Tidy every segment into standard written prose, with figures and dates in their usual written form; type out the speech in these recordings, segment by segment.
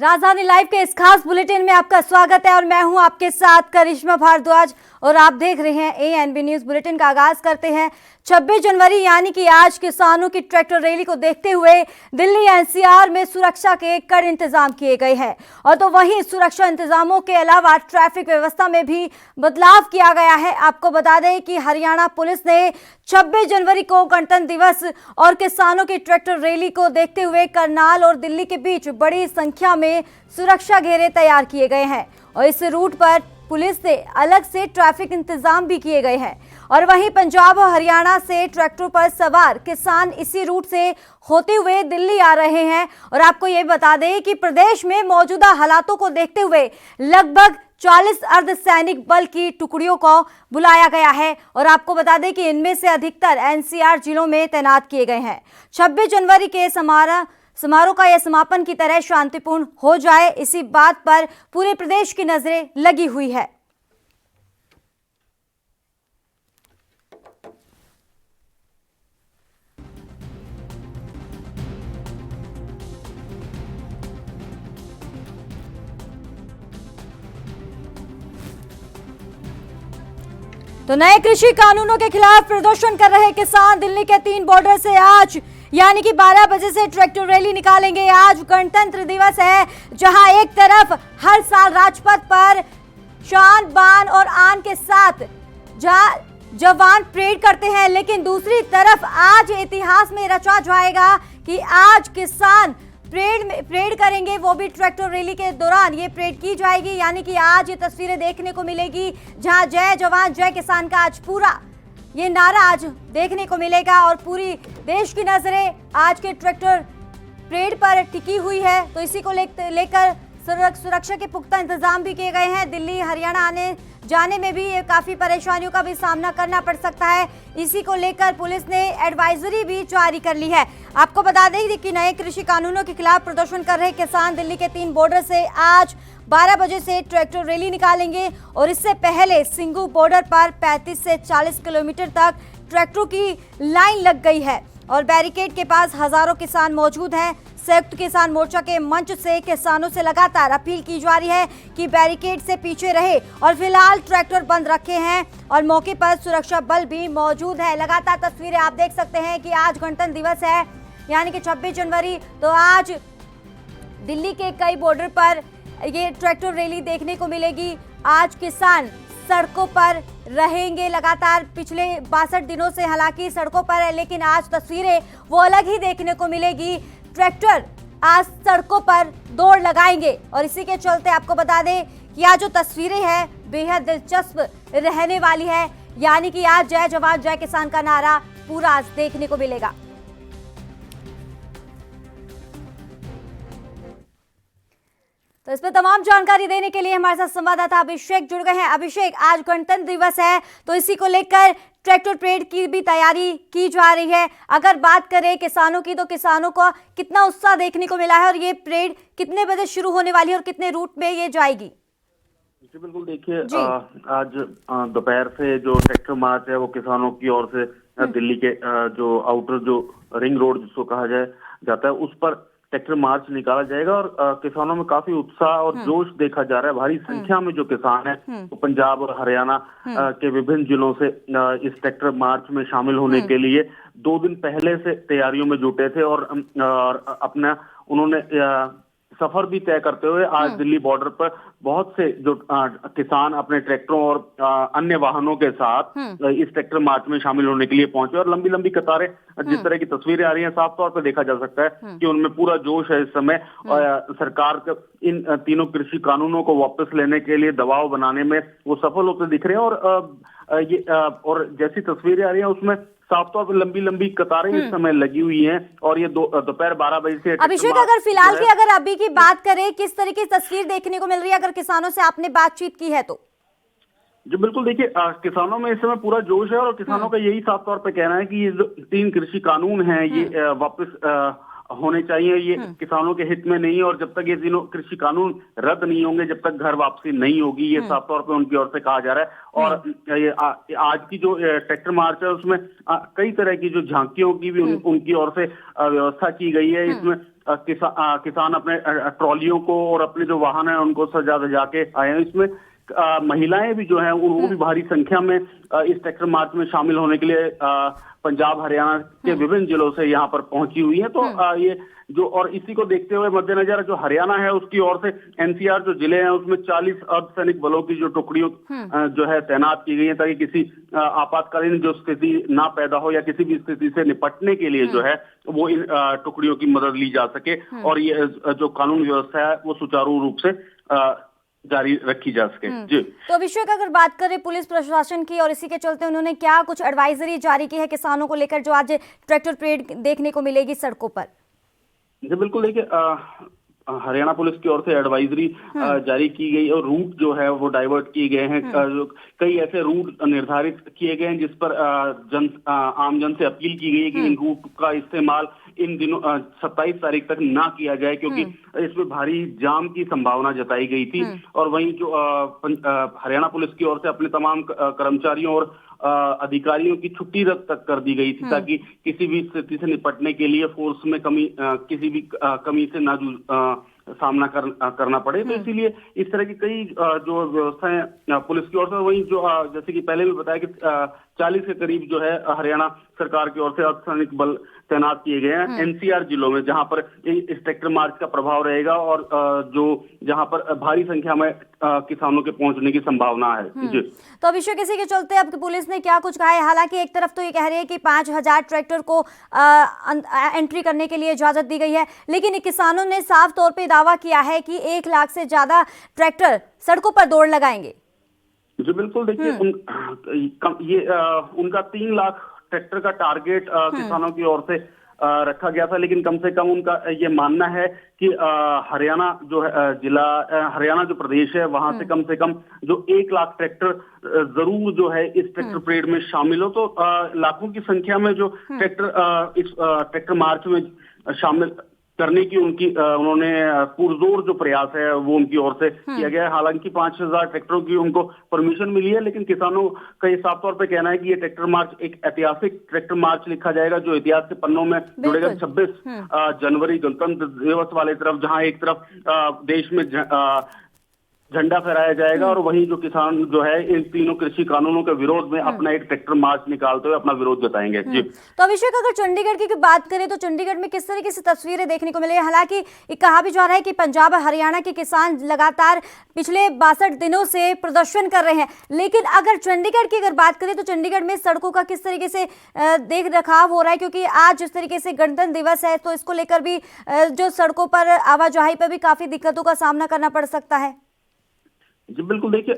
राजधानी लाइव के इस खास बुलेटिन में आपका स्वागत है और मैं हूं आपके साथ करिश्मा भारद्वाज और आप देख रहे हैं एएनबी न्यूज। बुलेटिन का आगाज करते हैं 26 जनवरी यानी कि आज किसानों की ट्रैक्टर रैली को देखते हुए दिल्ली एनसीआर में सुरक्षा के कड़े इंतजाम किए गए हैं। और तो वहीं सुरक्षा इंतजामों के अलावा ट्रैफिक व्यवस्था में भी बदलाव किया गया है। आपको बता दें कि हरियाणा पुलिस ने 26 जनवरी को गणतंत्र दिवस और किसानों की ट्रैक्टर रैली को देखते हुए करनाल और दिल्ली के बीच बड़ी संख्या में सुरक्षा घेरे तैयार किए गए हैं और इस रूट पर पुलिस से अलग से ट्रैफिक इंतजाम भी किए गए हैं। और वहीं पंजाब और हरियाणा से ट्रैक्टरों पर सवार किसान इसी रूट से होते हुए दिल्ली आ रहे हैं। और आपको ये बता दें कि प्रदेश में मौजूदा हालातों को देखते हुए लगभग 40 अर्धसैनिक बल की टुकड़ियों को बुलाया गया है और आपको बता दें कि इनमें से अधिकतर एनसीआर जिलों में तैनात किए गए हैं। 26 जनवरी के समारोह का यह समापन की तरह शांतिपूर्ण हो जाए, इसी बात पर पूरे प्रदेश की नजरें लगी हुई है। तो नए कृषि कानूनों के खिलाफ प्रदर्शन कर रहे किसान दिल्ली के 3 बॉर्डर से आज यानी कि 12 बजे से ट्रैक्टर रैली निकालेंगे। आज गणतंत्र दिवस है, जहां एक तरफ हर साल राजपथ पर शान बान और आन के साथ जवान परेड करते हैं, लेकिन दूसरी तरफ आज इतिहास में रचा जाएगा कि आज किसान परेड करेंगे, वो भी ट्रैक्टर रैली के दौरान ये परेड की जाएगी। यानी कि आज ये तस्वीरें देखने को मिलेगी जहां जय जवान जय किसान का आज पूरा ये नारा आज देखने को मिलेगा और पूरी देश की नजरें आज के ट्रैक्टर परेड पर टिकी हुई है। तो इसी को लेकर सुरक्षा के पुख्ता इंतजाम भी किए गए हैं। दिल्ली हरियाणा आने जाने में भी काफी परेशानियों का भी सामना करना पड़ सकता है। इसी को लेकर पुलिस ने एडवाइजरी भी जारी कर ली है। आपको बता दें कि नए कृषि कानूनों के खिलाफ प्रदर्शन कर रहे किसान दिल्ली के 3 बॉर्डर से आज 12 बजे से ट्रैक्टर रैली निकालेंगे और इससे पहले सिंगू बॉर्डर पर 35 से 40 किलोमीटर तक ट्रैक्टरों की लाइन लग गई है और बैरिकेड के पास हजारों किसान मौजूद हैं। संयुक्त किसान मोर्चा के मंच से किसानों से लगातार अपील की जा रही है कि बैरिकेड से पीछे रहे और फिलहाल ट्रैक्टर बंद रखे हैं और मौके पर सुरक्षा बल भी मौजूद है। लगातार तस्वीरें आप देख सकते हैं कि आज गणतंत्र दिवस है यानी कि 26 जनवरी। तो आज दिल्ली के कई बॉर्डर पर ये ट्रैक्टर रैली देखने को मिलेगी। आज किसान सड़कों पर रहेंगे लगातार, पिछले 62 दिनों से हालांकि सड़कों पर है, लेकिन आज तस्वीरें वो अलग ही देखने को मिलेगी। ट्रैक्टर आज सड़कों पर दौड़ लगाएंगे और इसी के चलते आपको बता दें कि आज जो तस्वीरें हैं बेहद दिलचस्प रहने वाली है। यानी कि आज जय जवान जय किसान का नारा पूरा आज देखने को मिलेगा। तो इस पर तमाम जानकारी देने के लिए हमारे साथ संवाददाता अभिषेक जुड़ गए हैं। अभिषेक, आज गणतंत्र दिवस है तो इसी को लेकर ट्रैक्टर परेड की भी तैयारी की जा रही है। अगर बात करें किसानों की तो किसानों को कितना उत्साह देखने को मिला है और ये परेड कितने बजे शुरू होने वाली है और कितने रूट में ये जाएगी? जी बिल्कुल, देखिए आज दोपहर से जो ट्रैक्टर मार्च है वो किसानों की ओर से दिल्ली के जो आउटर जो रिंग रोड जिसको कहा जाता है उस पर ट्रैक्टर मार्च निकाला जाएगा और किसानों में काफी उत्साह और जोश देखा जा रहा है। भारी संख्या में जो किसान हैं तो पंजाब और हरियाणा के विभिन्न जिलों से इस ट्रैक्टर मार्च में शामिल होने के लिए 2 दिन पहले से तैयारियों में जुटे थे और अपना उन्होंने सफर भी तय करते हुए आज दिल्ली बॉर्डर पर बहुत से जो किसान अपने ट्रैक्टरों और अन्य वाहनों के साथ इस ट्रैक्टर मार्च में शामिल होने के लिए पहुंचे और लंबी लंबी कतारें जिस तरह की तस्वीरें आ रही हैं साफ तौर पर देखा जा सकता है कि उनमें पूरा जोश है इस समय। सरकार इन तीनों कृषि कानूनों को वापस लेने के लिए दबाव बनाने में वो सफल होते दिख रहे हैं और जैसी तस्वीरें आ रही हैं उसमें साफ तौर पर लंबी लंबी कतारें इस समय लगी हुई हैं और ये दोपहर 12 बजे से। अभिषेक, अगर फिलहाल की अगर अभी की बात करें, किस तरीके की तस्वीर देखने को मिल रही है अगर किसानों से आपने बातचीत की है तो? जी बिल्कुल, देखिए किसानों में इस समय पूरा जोश है और किसानों का यही साफ तौर पर कहना है कि ये जो 3 कृषि कानून हैं ये वापस होने चाहिए। ये किसानों के हित में नहीं है और जब तक ये तीनों कृषि कानून रद्द नहीं होंगे, जब तक घर वापसी नहीं होगी, ये साफ तौर पे उनकी ओर से कहा जा रहा है। और ये आज की जो ट्रैक्टर मार्च है उसमें कई तरह की जो झांकियों की भी उनकी ओर से व्यवस्था की गई है। इसमें किसान अपने ट्रॉलियों को और अपने जो वाहन है उनको सजा धजा के आए हैं। इसमें महिलाएं भी जो हैं वो भी भारी संख्या में इस ट्रैक्टर मार्च में शामिल होने के लिए पंजाब हरियाणा के विभिन्न जिलों से यहाँ पर पहुंची हुई है। तो ये जो, और इसी को देखते हुए मद्देनजर जो हरियाणा है उसकी ओर से एनसीआर जो जिले हैं उसमें 40 अर्धसैनिक बलों की जो टुकड़ियों जो है तैनात की गई है, ताकि किसी आपातकालीन जो स्थिति ना पैदा हो या किसी भी स्थिति से निपटने के लिए जो है वो इन टुकड़ियों की मदद ली जा सके और ये जो कानून व्यवस्था है वो सुचारू रूप से जारी रखी जा सके। जी, तो अभिषेक, अगर बात करें पुलिस प्रशासन की, और इसी के चलते उन्होंने क्या कुछ एडवाइजरी जारी की है किसानों को लेकर जो आज ट्रैक्टर परेड देखने को मिलेगी सड़कों पर? जी बिल्कुल, देखिए हरियाणा पुलिस की ओर से एडवाइजरी जारी की गई और रूट जो है वो डाइवर्ट किए गए हैं। कई ऐसे रूट निर्धारित किए गए हैं जिस पर आम जन से अपील की गई है कि इन रूट का इस्तेमाल इन दिनों 27 तारीख तक ना किया जाए, क्योंकि इसमें भारी जाम की संभावना जताई गई थी। और वहीं जो हरियाणा पुलिस की ओर से अपने तमाम कर्मचारियों और अधिकारियों की छुट्टी रद्द तक कर दी गई थी, ताकि किसी भी स्थिति से निपटने के लिए फोर्स में किसी भी कमी से ना सामना करना पड़े। तो इसीलिए इस तरह की कई जो व्यवस्थाएं पुलिस की ओर से, वहीं जो जैसे कि पहले भी बताया कि 40 के करीब जो है हरियाणा सरकार की ओर से अर्धसैनिक बल तैनात किए गए हैं एनसीआर जिलों में, जहां पर इस ट्रैक्टर मार्च का प्रभाव रहेगा और जहां पर भारी संख्या में किसानों के पहुंचने की संभावना है। जी, तो अभिषेक, इसी के चलते अब पुलिस ने क्या कुछ कहा है? हालांकि एक तरफ तो ये कह रही है कि 5000 ट्रैक्टर को एंट्री करने के लिए इजाजत दी गई है, लेकिन किसानों ने साफ तौर पे दावा किया है कि 1 लाख से ज्यादा ट्रैक्टर सड़कों पर दौड़ लगाएंगे। जी बिल्कुल, देखिए उनका 3 लाख ट्रैक्टर का टारगेट किसानों की ओर से रखा गया था, लेकिन कम से कम उनका ये मानना है कि हरियाणा जो हरियाणा जो प्रदेश है वहां से कम जो 1 लाख ट्रैक्टर जरूर जो है इस ट्रैक्टर परेड में शामिल हो। तो लाखों की संख्या में जो ट्रैक्टर इस ट्रैक्टर मार्च में शामिल करने की उन्होंने पुरजोर जो प्रयास है वो उनकी ओर से किया गया है। हालांकि 5000 ट्रैक्टरों की उनको परमिशन मिली है, लेकिन किसानों का ये साफ तौर पे कहना है कि ये ट्रैक्टर मार्च एक ऐतिहासिक ट्रैक्टर मार्च लिखा जाएगा, जो इतिहास के पन्नों में जुड़ेगा। 26 जनवरी गणतंत्र दिवस वाले तरफ, जहां एक तरफ देश में झंडा फहराया जाएगा और वहीं जो किसान जो है इन तीनों कृषि कानूनों के विरोध में अपना एक ट्रैक्टर मार्च निकालते हुए अपना विरोध जताएंगे। जी, तो अभिषेक, अगर चंडीगढ़ की बात करें तो चंडीगढ़ में किस तरीके से तस्वीरें देखने को मिली है? हालांकि कहा भी जा रहा है कि पंजाब और हरियाणा के किसान लगातार पिछले 62 दिनों से प्रदर्शन कर रहे हैं, लेकिन अगर चंडीगढ़ की बात करें तो चंडीगढ़ में सड़कों का किस तरीके से देख रखाव हो रहा है? क्योंकि आज जिस तरीके से गणतंत्र दिवस है तो इसको लेकर भी जो सड़कों पर आवाजाही पर भी काफी दिक्कतों का सामना करना पड़ सकता है। जी बिल्कुल, देखिए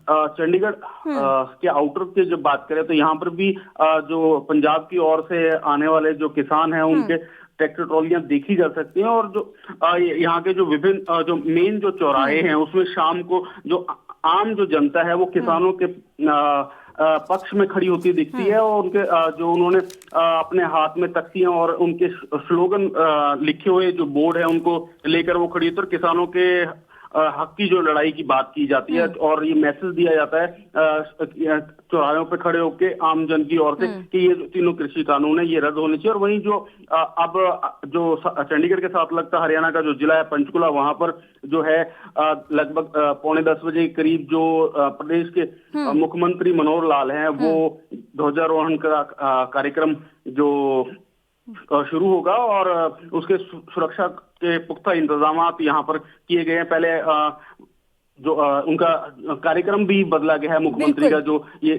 चंडीगढ़ के आउटर की जब बात करें तो यहाँ पर भी जो पंजाब की ओर से आने वाले जो किसान हैं उनके ट्रैक्टर ट्रॉलियां देखी जा सकती हैं। और जो यहाँ के जो विभिन्न जो मेन जो चौराहे हैं उसमें शाम को जो आम जो जनता है वो किसानों के पक्ष में खड़ी होती दिखती है और उनके जो उन्होंने अपने हाथ में तख्तियां और उनके स्लोगन लिखे हुए जो बोर्ड है उनको लेकर वो खड़ी होती है और किसानों के हक की जो लड़ाई की बात की जाती है और ये मैसेज दिया जाता है चौराहों पे खड़े होकर आम जन की ओर से कि ये जो तीनों कृषि कानून है ये रद्द होने चाहिए। और वहीं जो अब जो चंडीगढ़ के साथ लगता हरियाणा का जो जिला है पंचकुला, वहां पर जो है लगभग 9:45 बजे के करीब जो प्रदेश के मुख्यमंत्री मनोहर लाल हैं वो ध्वजारोहण का कार्यक्रम जो शुरू होगा और उसके सुरक्षा के पुख्ता इंतजाम यहाँ पर किए गए हैं। पहले जो उनका कार्यक्रम भी बदला गया है, मुख्यमंत्री का जो ये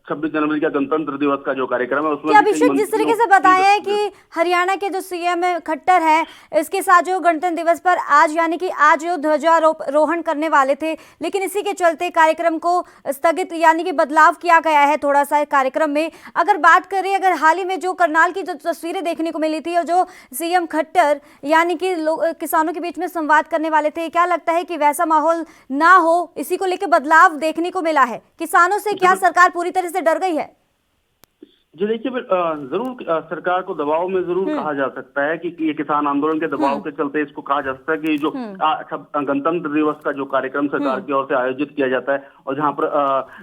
26 जनवरी का गणतंत्र दिवस का जो कार्यक्रम है उसमें अभिषेक जिस तरीके से बताया है कि हरियाणा के जो सीएम खट्टर है इसके साथ जो गणतंत्र दिवस पर आज यानी कि आज जो ध्वजारोहण करने वाले थे, लेकिन इसी के चलते कार्यक्रम को स्थगित यानी कि बदलाव किया गया है थोड़ा सा कार्यक्रम में। अगर बात करें अगर हाल ही में जो करनाल की जो तस्वीरें देखने को मिली थी और जो सीएम खट्टर यानी कि किसानों के बीच में संवाद करने वाले थे, क्या लगता है कि वैसा माहौल ना हो, इसी को लेकर बदलाव देखने को मिला है? किसानों से क्या सरकार पूरी तरह से डर गई है? जी देखिए, जरूर सरकार को दबाव में जरूर कहा जा सकता है कि ये किसान आंदोलन के दबाव के चलते इसको कहा जा सकता है कि जो गणतंत्र दिवस का जो कार्यक्रम सरकार की ओर से आयोजित किया जाता है और जहां पर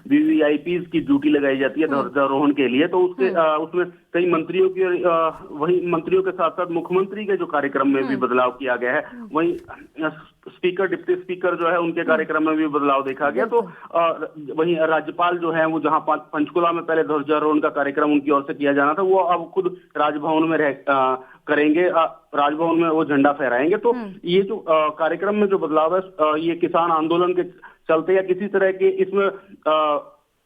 वीवीआईपी की ड्यूटी लगाई जाती है ध्वजारोहण के लिए, तो उसमें कई मंत्रियों की वही मंत्रियों के साथ साथ मुख्यमंत्री के जो कार्यक्रम में भी बदलाव किया गया है, वही स्पीकर डिप्टी स्पीकर जो है उनके कार्यक्रम में भी बदलाव देखा गया। तो वही राज्यपाल जो है वो जहां पंचकुला में पहले ध्वजारोहण का कार्यक्रम उनकी ओर से किया जाना था, वो अब खुद राजभवन में करेंगे, राजभवन में वो झंडा फहराएंगे। तो ये जो कार्यक्रम में जो बदलाव है, ये किसान आंदोलन के चलते या किसी तरह के इसमें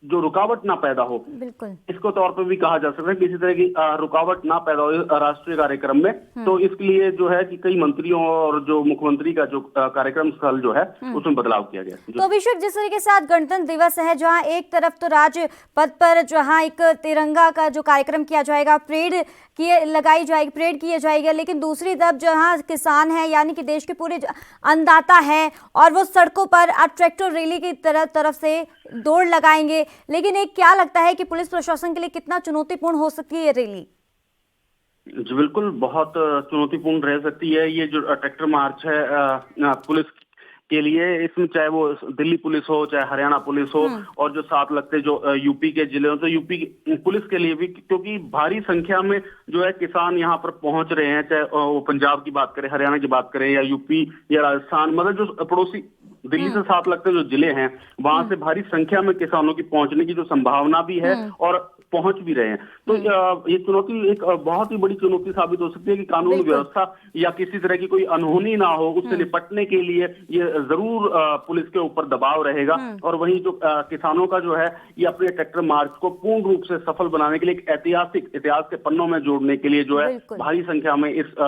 जो रुकावट ना पैदा हो, बिल्कुल इसको तौर पे भी कहा जा सकता है, किसी तरह की रुकावट ना पैदा हो राष्ट्रीय कार्यक्रम में। तो इसके लिए जो है कि कई मंत्रियों और जो मुख्यमंत्री का जो कार्यक्रम स्थल जो है उसमें बदलाव किया गया। तो अभिषेक, जिस तरीके से आज गणतंत्र दिवस है, जहां एक तरफ तो राजपथ पर जहां एक तिरंगा का जो कार्यक्रम किया जाएगा, परेड किए जाएगी, लेकिन दूसरी तरफ जहां किसान है यानी कि देश के पूरे अन्नदाता है और वो सड़कों पर आज ट्रैक्टर रैली की तरफ से दौड़ लगाएंगे। लेकिन एक क्या लगता है कि पुलिस प्रशासन के लिए कितना चुनौतीपूर्ण हो सकती है ये रैली? जी बिल्कुल, बहुत चुनौतीपूर्ण रह सकती है ये जो ट्रैक्टर मार्च है पुलिस के लिए। इसमें चाहे वो दिल्ली पुलिस हो, चाहे हरियाणा पुलिस हो, और जो साथ लगते जो यूपी के जिले हो, तो यूपी पुलिस के लिए भी, क्योंकि भारी संख्या में जो है किसान यहाँ पर पहुंच रहे हैं, चाहे वो पंजाब की बात करें, हरियाणा की बात करें, या यूपी या राजस्थान, मतलब जो पड़ोसी दिल्ली से साथ लगते जो जिले हैं, वहां से भारी संख्या में किसानों की पहुंचने की जो संभावना भी है और पहुंच भी रहे हैं। तो ये चुनौती एक बहुत ही बड़ी चुनौती साबित हो सकती है कि कानून व्यवस्था या किसी तरह की कोई अनहोनी ना हो, उससे निपटने के लिए ये जरूर पुलिस के ऊपर दबाव रहेगा। और वहीं जो किसानों का जो है ये अपने ट्रैक्टर मार्च को पूर्ण रूप से सफल बनाने के लिए एक ऐतिहासिक इतिहास के पन्नों में जोड़ने के लिए जो है भारी संख्या में इस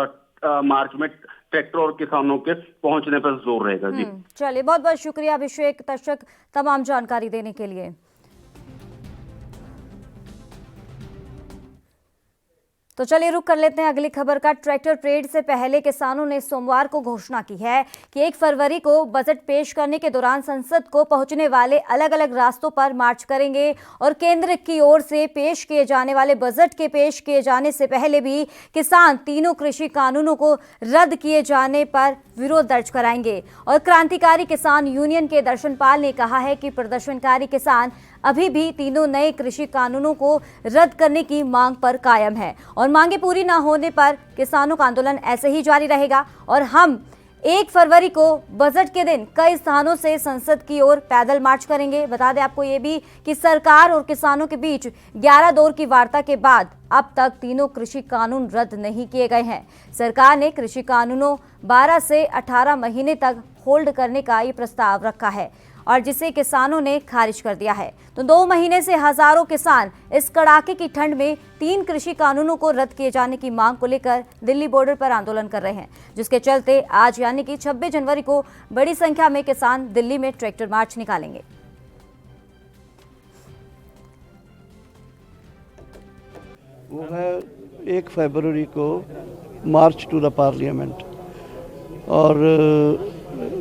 मार्च में ट्रैक्टर और किसानों के पहुंचने पर जोर रहेगा। जी चलिए, बहुत बहुत शुक्रिया अभिषेक तशक तमाम जानकारी देने के लिए। तो चलिए रुक कर लेते हैं अगली खबर का। ट्रैक्टर परेड से पहले किसानों ने सोमवार को घोषणा की है कि 1 फरवरी को बजट पेश करने के दौरान संसद को पहुंचने वाले अलग अलग रास्तों पर मार्च करेंगे और केंद्र की ओर से पेश किए जाने वाले बजट के पेश किए जाने से पहले भी किसान तीनों कृषि कानूनों को रद्द किए जाने पर विरोध दर्ज कराएंगे। और क्रांतिकारी किसान यूनियन के दर्शनपाल ने कहा है कि प्रदर्शनकारी किसान अभी भी तीनों नए कृषि कानूनों को रद्द करने की मांग पर कायम है और मांगे पूरी न होने पर किसानों का आंदोलन ऐसे ही जारी रहेगा। और हम 1 फरवरी को बजट के दिन कई स्थानों से संसद की ओर पैदल मार्च करेंगे। बता दें आपको ये भी कि सरकार और किसानों के बीच 11 दौर की वार्ता के बाद अब तक तीनों कृषि कानून रद्द नहीं किए गए हैं। सरकार ने कृषि कानूनों 12 से 18 महीने तक होल्ड करने का ये प्रस्ताव रखा है और जिसे किसानों ने खारिज कर दिया है। तो 2 महीने से हजारों किसान इस कड़ाके की ठंड में 3 कृषि कानूनों को रद्द किए जाने की मांग को लेकर दिल्ली बॉर्डर पर आंदोलन कर रहे हैं, जिसके चलते आज यानी कि 26 जनवरी को बड़ी संख्या में किसान दिल्ली में ट्रैक्टर मार्च निकालेंगे। वो है 1 फरवरी को मार्च टू द पार्लियामेंट, और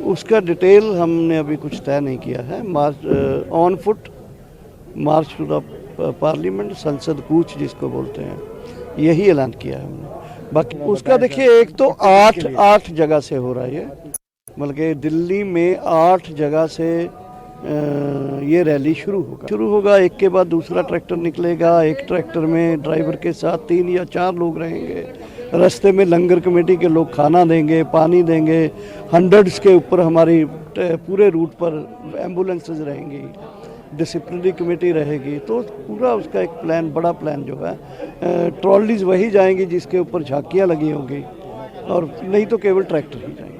उसका डिटेल हमने अभी कुछ तय नहीं किया है। March on foot March two the parliament, संसद कूच जिसको बोलते हैं, यही ऐलान किया है हमने। बाकी उसका देखिए, एक तो 8 जगह से हो रहा है ये, बल्कि दिल्ली में 8 जगह से ये रैली शुरू होगा। एक के बाद दूसरा ट्रैक्टर निकलेगा, एक ट्रैक्टर में ड्राइवर के साथ 3 या 4 लोग रहेंगे। रास्ते में लंगर कमेटी के लोग खाना देंगे, पानी देंगे। 100s के ऊपर हमारी पूरे रूट पर एम्बुलेंसेज रहेंगी, डिसिप्लिनरी कमेटी रहेगी। तो पूरा उसका एक प्लान, बड़ा प्लान जो है, ट्रॉलीज वही जाएंगी जिसके ऊपर झांकियाँ लगी होंगी, और नहीं तो केवल ट्रैक्टर ही जाएंगे।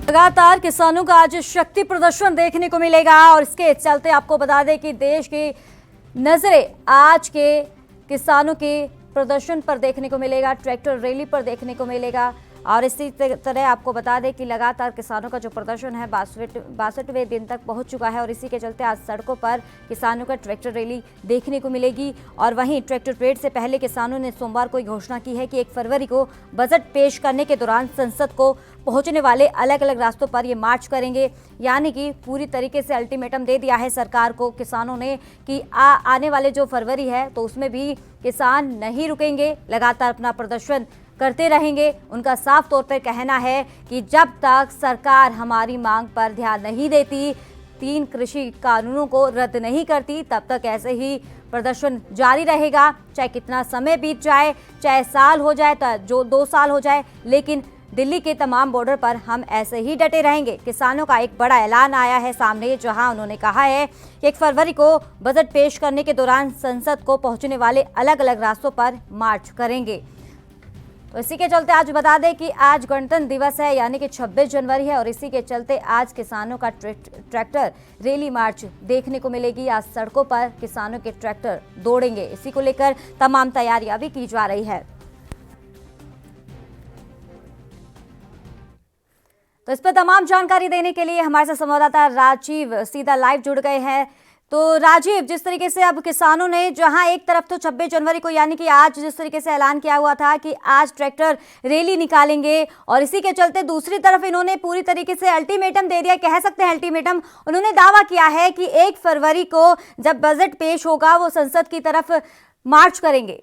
लगातार किसानों का आज शक्ति प्रदर्शन देखने को मिलेगा और इसके चलते आपको बता दें कि देश की नजरें आज के किसानों के प्रदर्शन पर देखने को मिलेगा, ट्रैक्टर रैली पर देखने को मिलेगा। और इसी तरह आपको बता दें कि लगातार किसानों का जो प्रदर्शन है 62वें दिन तक पहुंच चुका है और इसी के चलते आज सड़कों पर किसानों का ट्रैक्टर रैली देखने को मिलेगी। और वहीं ट्रैक्टर परेड से पहले किसानों ने सोमवार को घोषणा की है कि 1 फरवरी को बजट पेश करने के दौरान संसद को पहुंचने वाले अलग अलग रास्तों पर ये मार्च करेंगे। यानी कि पूरी तरीके से अल्टीमेटम दे दिया है सरकार को किसानों ने कि आने वाले जो फरवरी है तो उसमें भी किसान नहीं रुकेंगे, लगातार अपना प्रदर्शन करते रहेंगे। उनका साफ तौर पर कहना है कि जब तक सरकार हमारी मांग पर ध्यान नहीं देती 3 कृषि कानूनों को रद्द नहीं करती, तब तक ऐसे ही प्रदर्शन जारी रहेगा। चाहे कितना समय बीत जाए, चाहे साल हो जाए, जो 2 साल हो जाए, लेकिन दिल्ली के तमाम बॉर्डर पर हम ऐसे ही डटे रहेंगे। किसानों का एक बड़ा ऐलान आया है सामने, जहां उन्होंने कहा है कि 1 फरवरी को बजट पेश करने के दौरान संसद को पहुंचने वाले अलग अलग रास्तों पर मार्च करेंगे। तो इसी के चलते आज बता दें कि आज गणतंत्र दिवस है, यानी कि 26 जनवरी है, और इसी के चलते आज किसानों का ट्रैक्टर रैली मार्च देखने को मिलेगी। आज सड़कों पर किसानों के ट्रैक्टर दौड़ेंगे। इसी को लेकर तमाम तैयारियां भी की जा रही है। तो इस पर तमाम जानकारी देने के लिए हमारे साथ संवाददाता राजीव सीधा लाइव जुड़ गए हैं। तो राजीव, जिस तरीके से अब किसानों ने, जहां एक तरफ तो 26 जनवरी को यानी कि आज जिस तरीके से ऐलान किया हुआ था कि आज ट्रैक्टर रैली निकालेंगे, और इसी के चलते दूसरी तरफ इन्होंने पूरी तरीके से अल्टीमेटम दे दिया, कह सकते हैं अल्टीमेटम। उन्होंने दावा किया है कि 1 फरवरी को जब बजट पेश होगा वो संसद की तरफ मार्च करेंगे।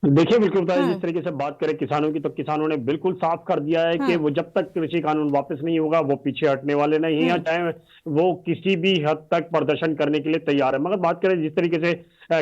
देखिए, बिल्कुल जिस तरीके से बात करें किसानों की, तो किसानों ने बिल्कुल साफ कर दिया है कि वो जब तक कृषि कानून वापस नहीं होगा वो पीछे हटने वाले नहीं है, चाहे वो किसी भी हद तक प्रदर्शन करने के लिए तैयार है। मगर बात करें जिस तरीके से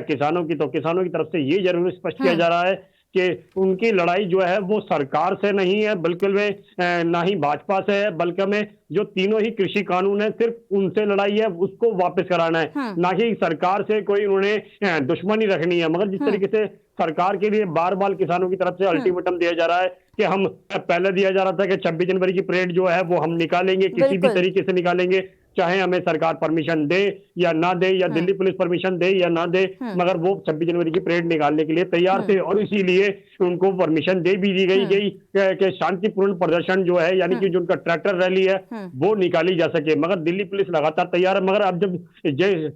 किसानों की, तो किसानों की तरफ से ये जरूर स्पष्ट किया जा रहा है कि उनकी लड़ाई जो है वो सरकार से नहीं है, बल्कि में ना ही भाजपा से है, बल्कि में जो तीनों ही कृषि कानून है सिर्फ उनसे लड़ाई है, उसको वापस कराना है, ना ही सरकार से कोई उन्होंने दुश्मनी रखनी है। मगर जिस तरीके से सरकार के लिए बार बार किसानों की तरफ से अल्टीमेटम दिया जा रहा है कि हम, पहले दिया जा रहा था कि 26 जनवरी की परेड जो है वो हम निकालेंगे, किसी भी तरीके से निकालेंगे, चाहे हमें सरकार परमिशन दे या ना दे, या दिल्ली पुलिस परमिशन दे या ना दे, मगर वो 26 जनवरी की परेड निकालने के लिए तैयार थे। और इसीलिए उनको परमिशन दे भी दी गई कि शांतिपूर्ण प्रदर्शन जो है, यानी कि जो उनका ट्रैक्टर रैली है वो निकाली जा सके। मगर दिल्ली पुलिस लगातार तैयार है। मगर अब जब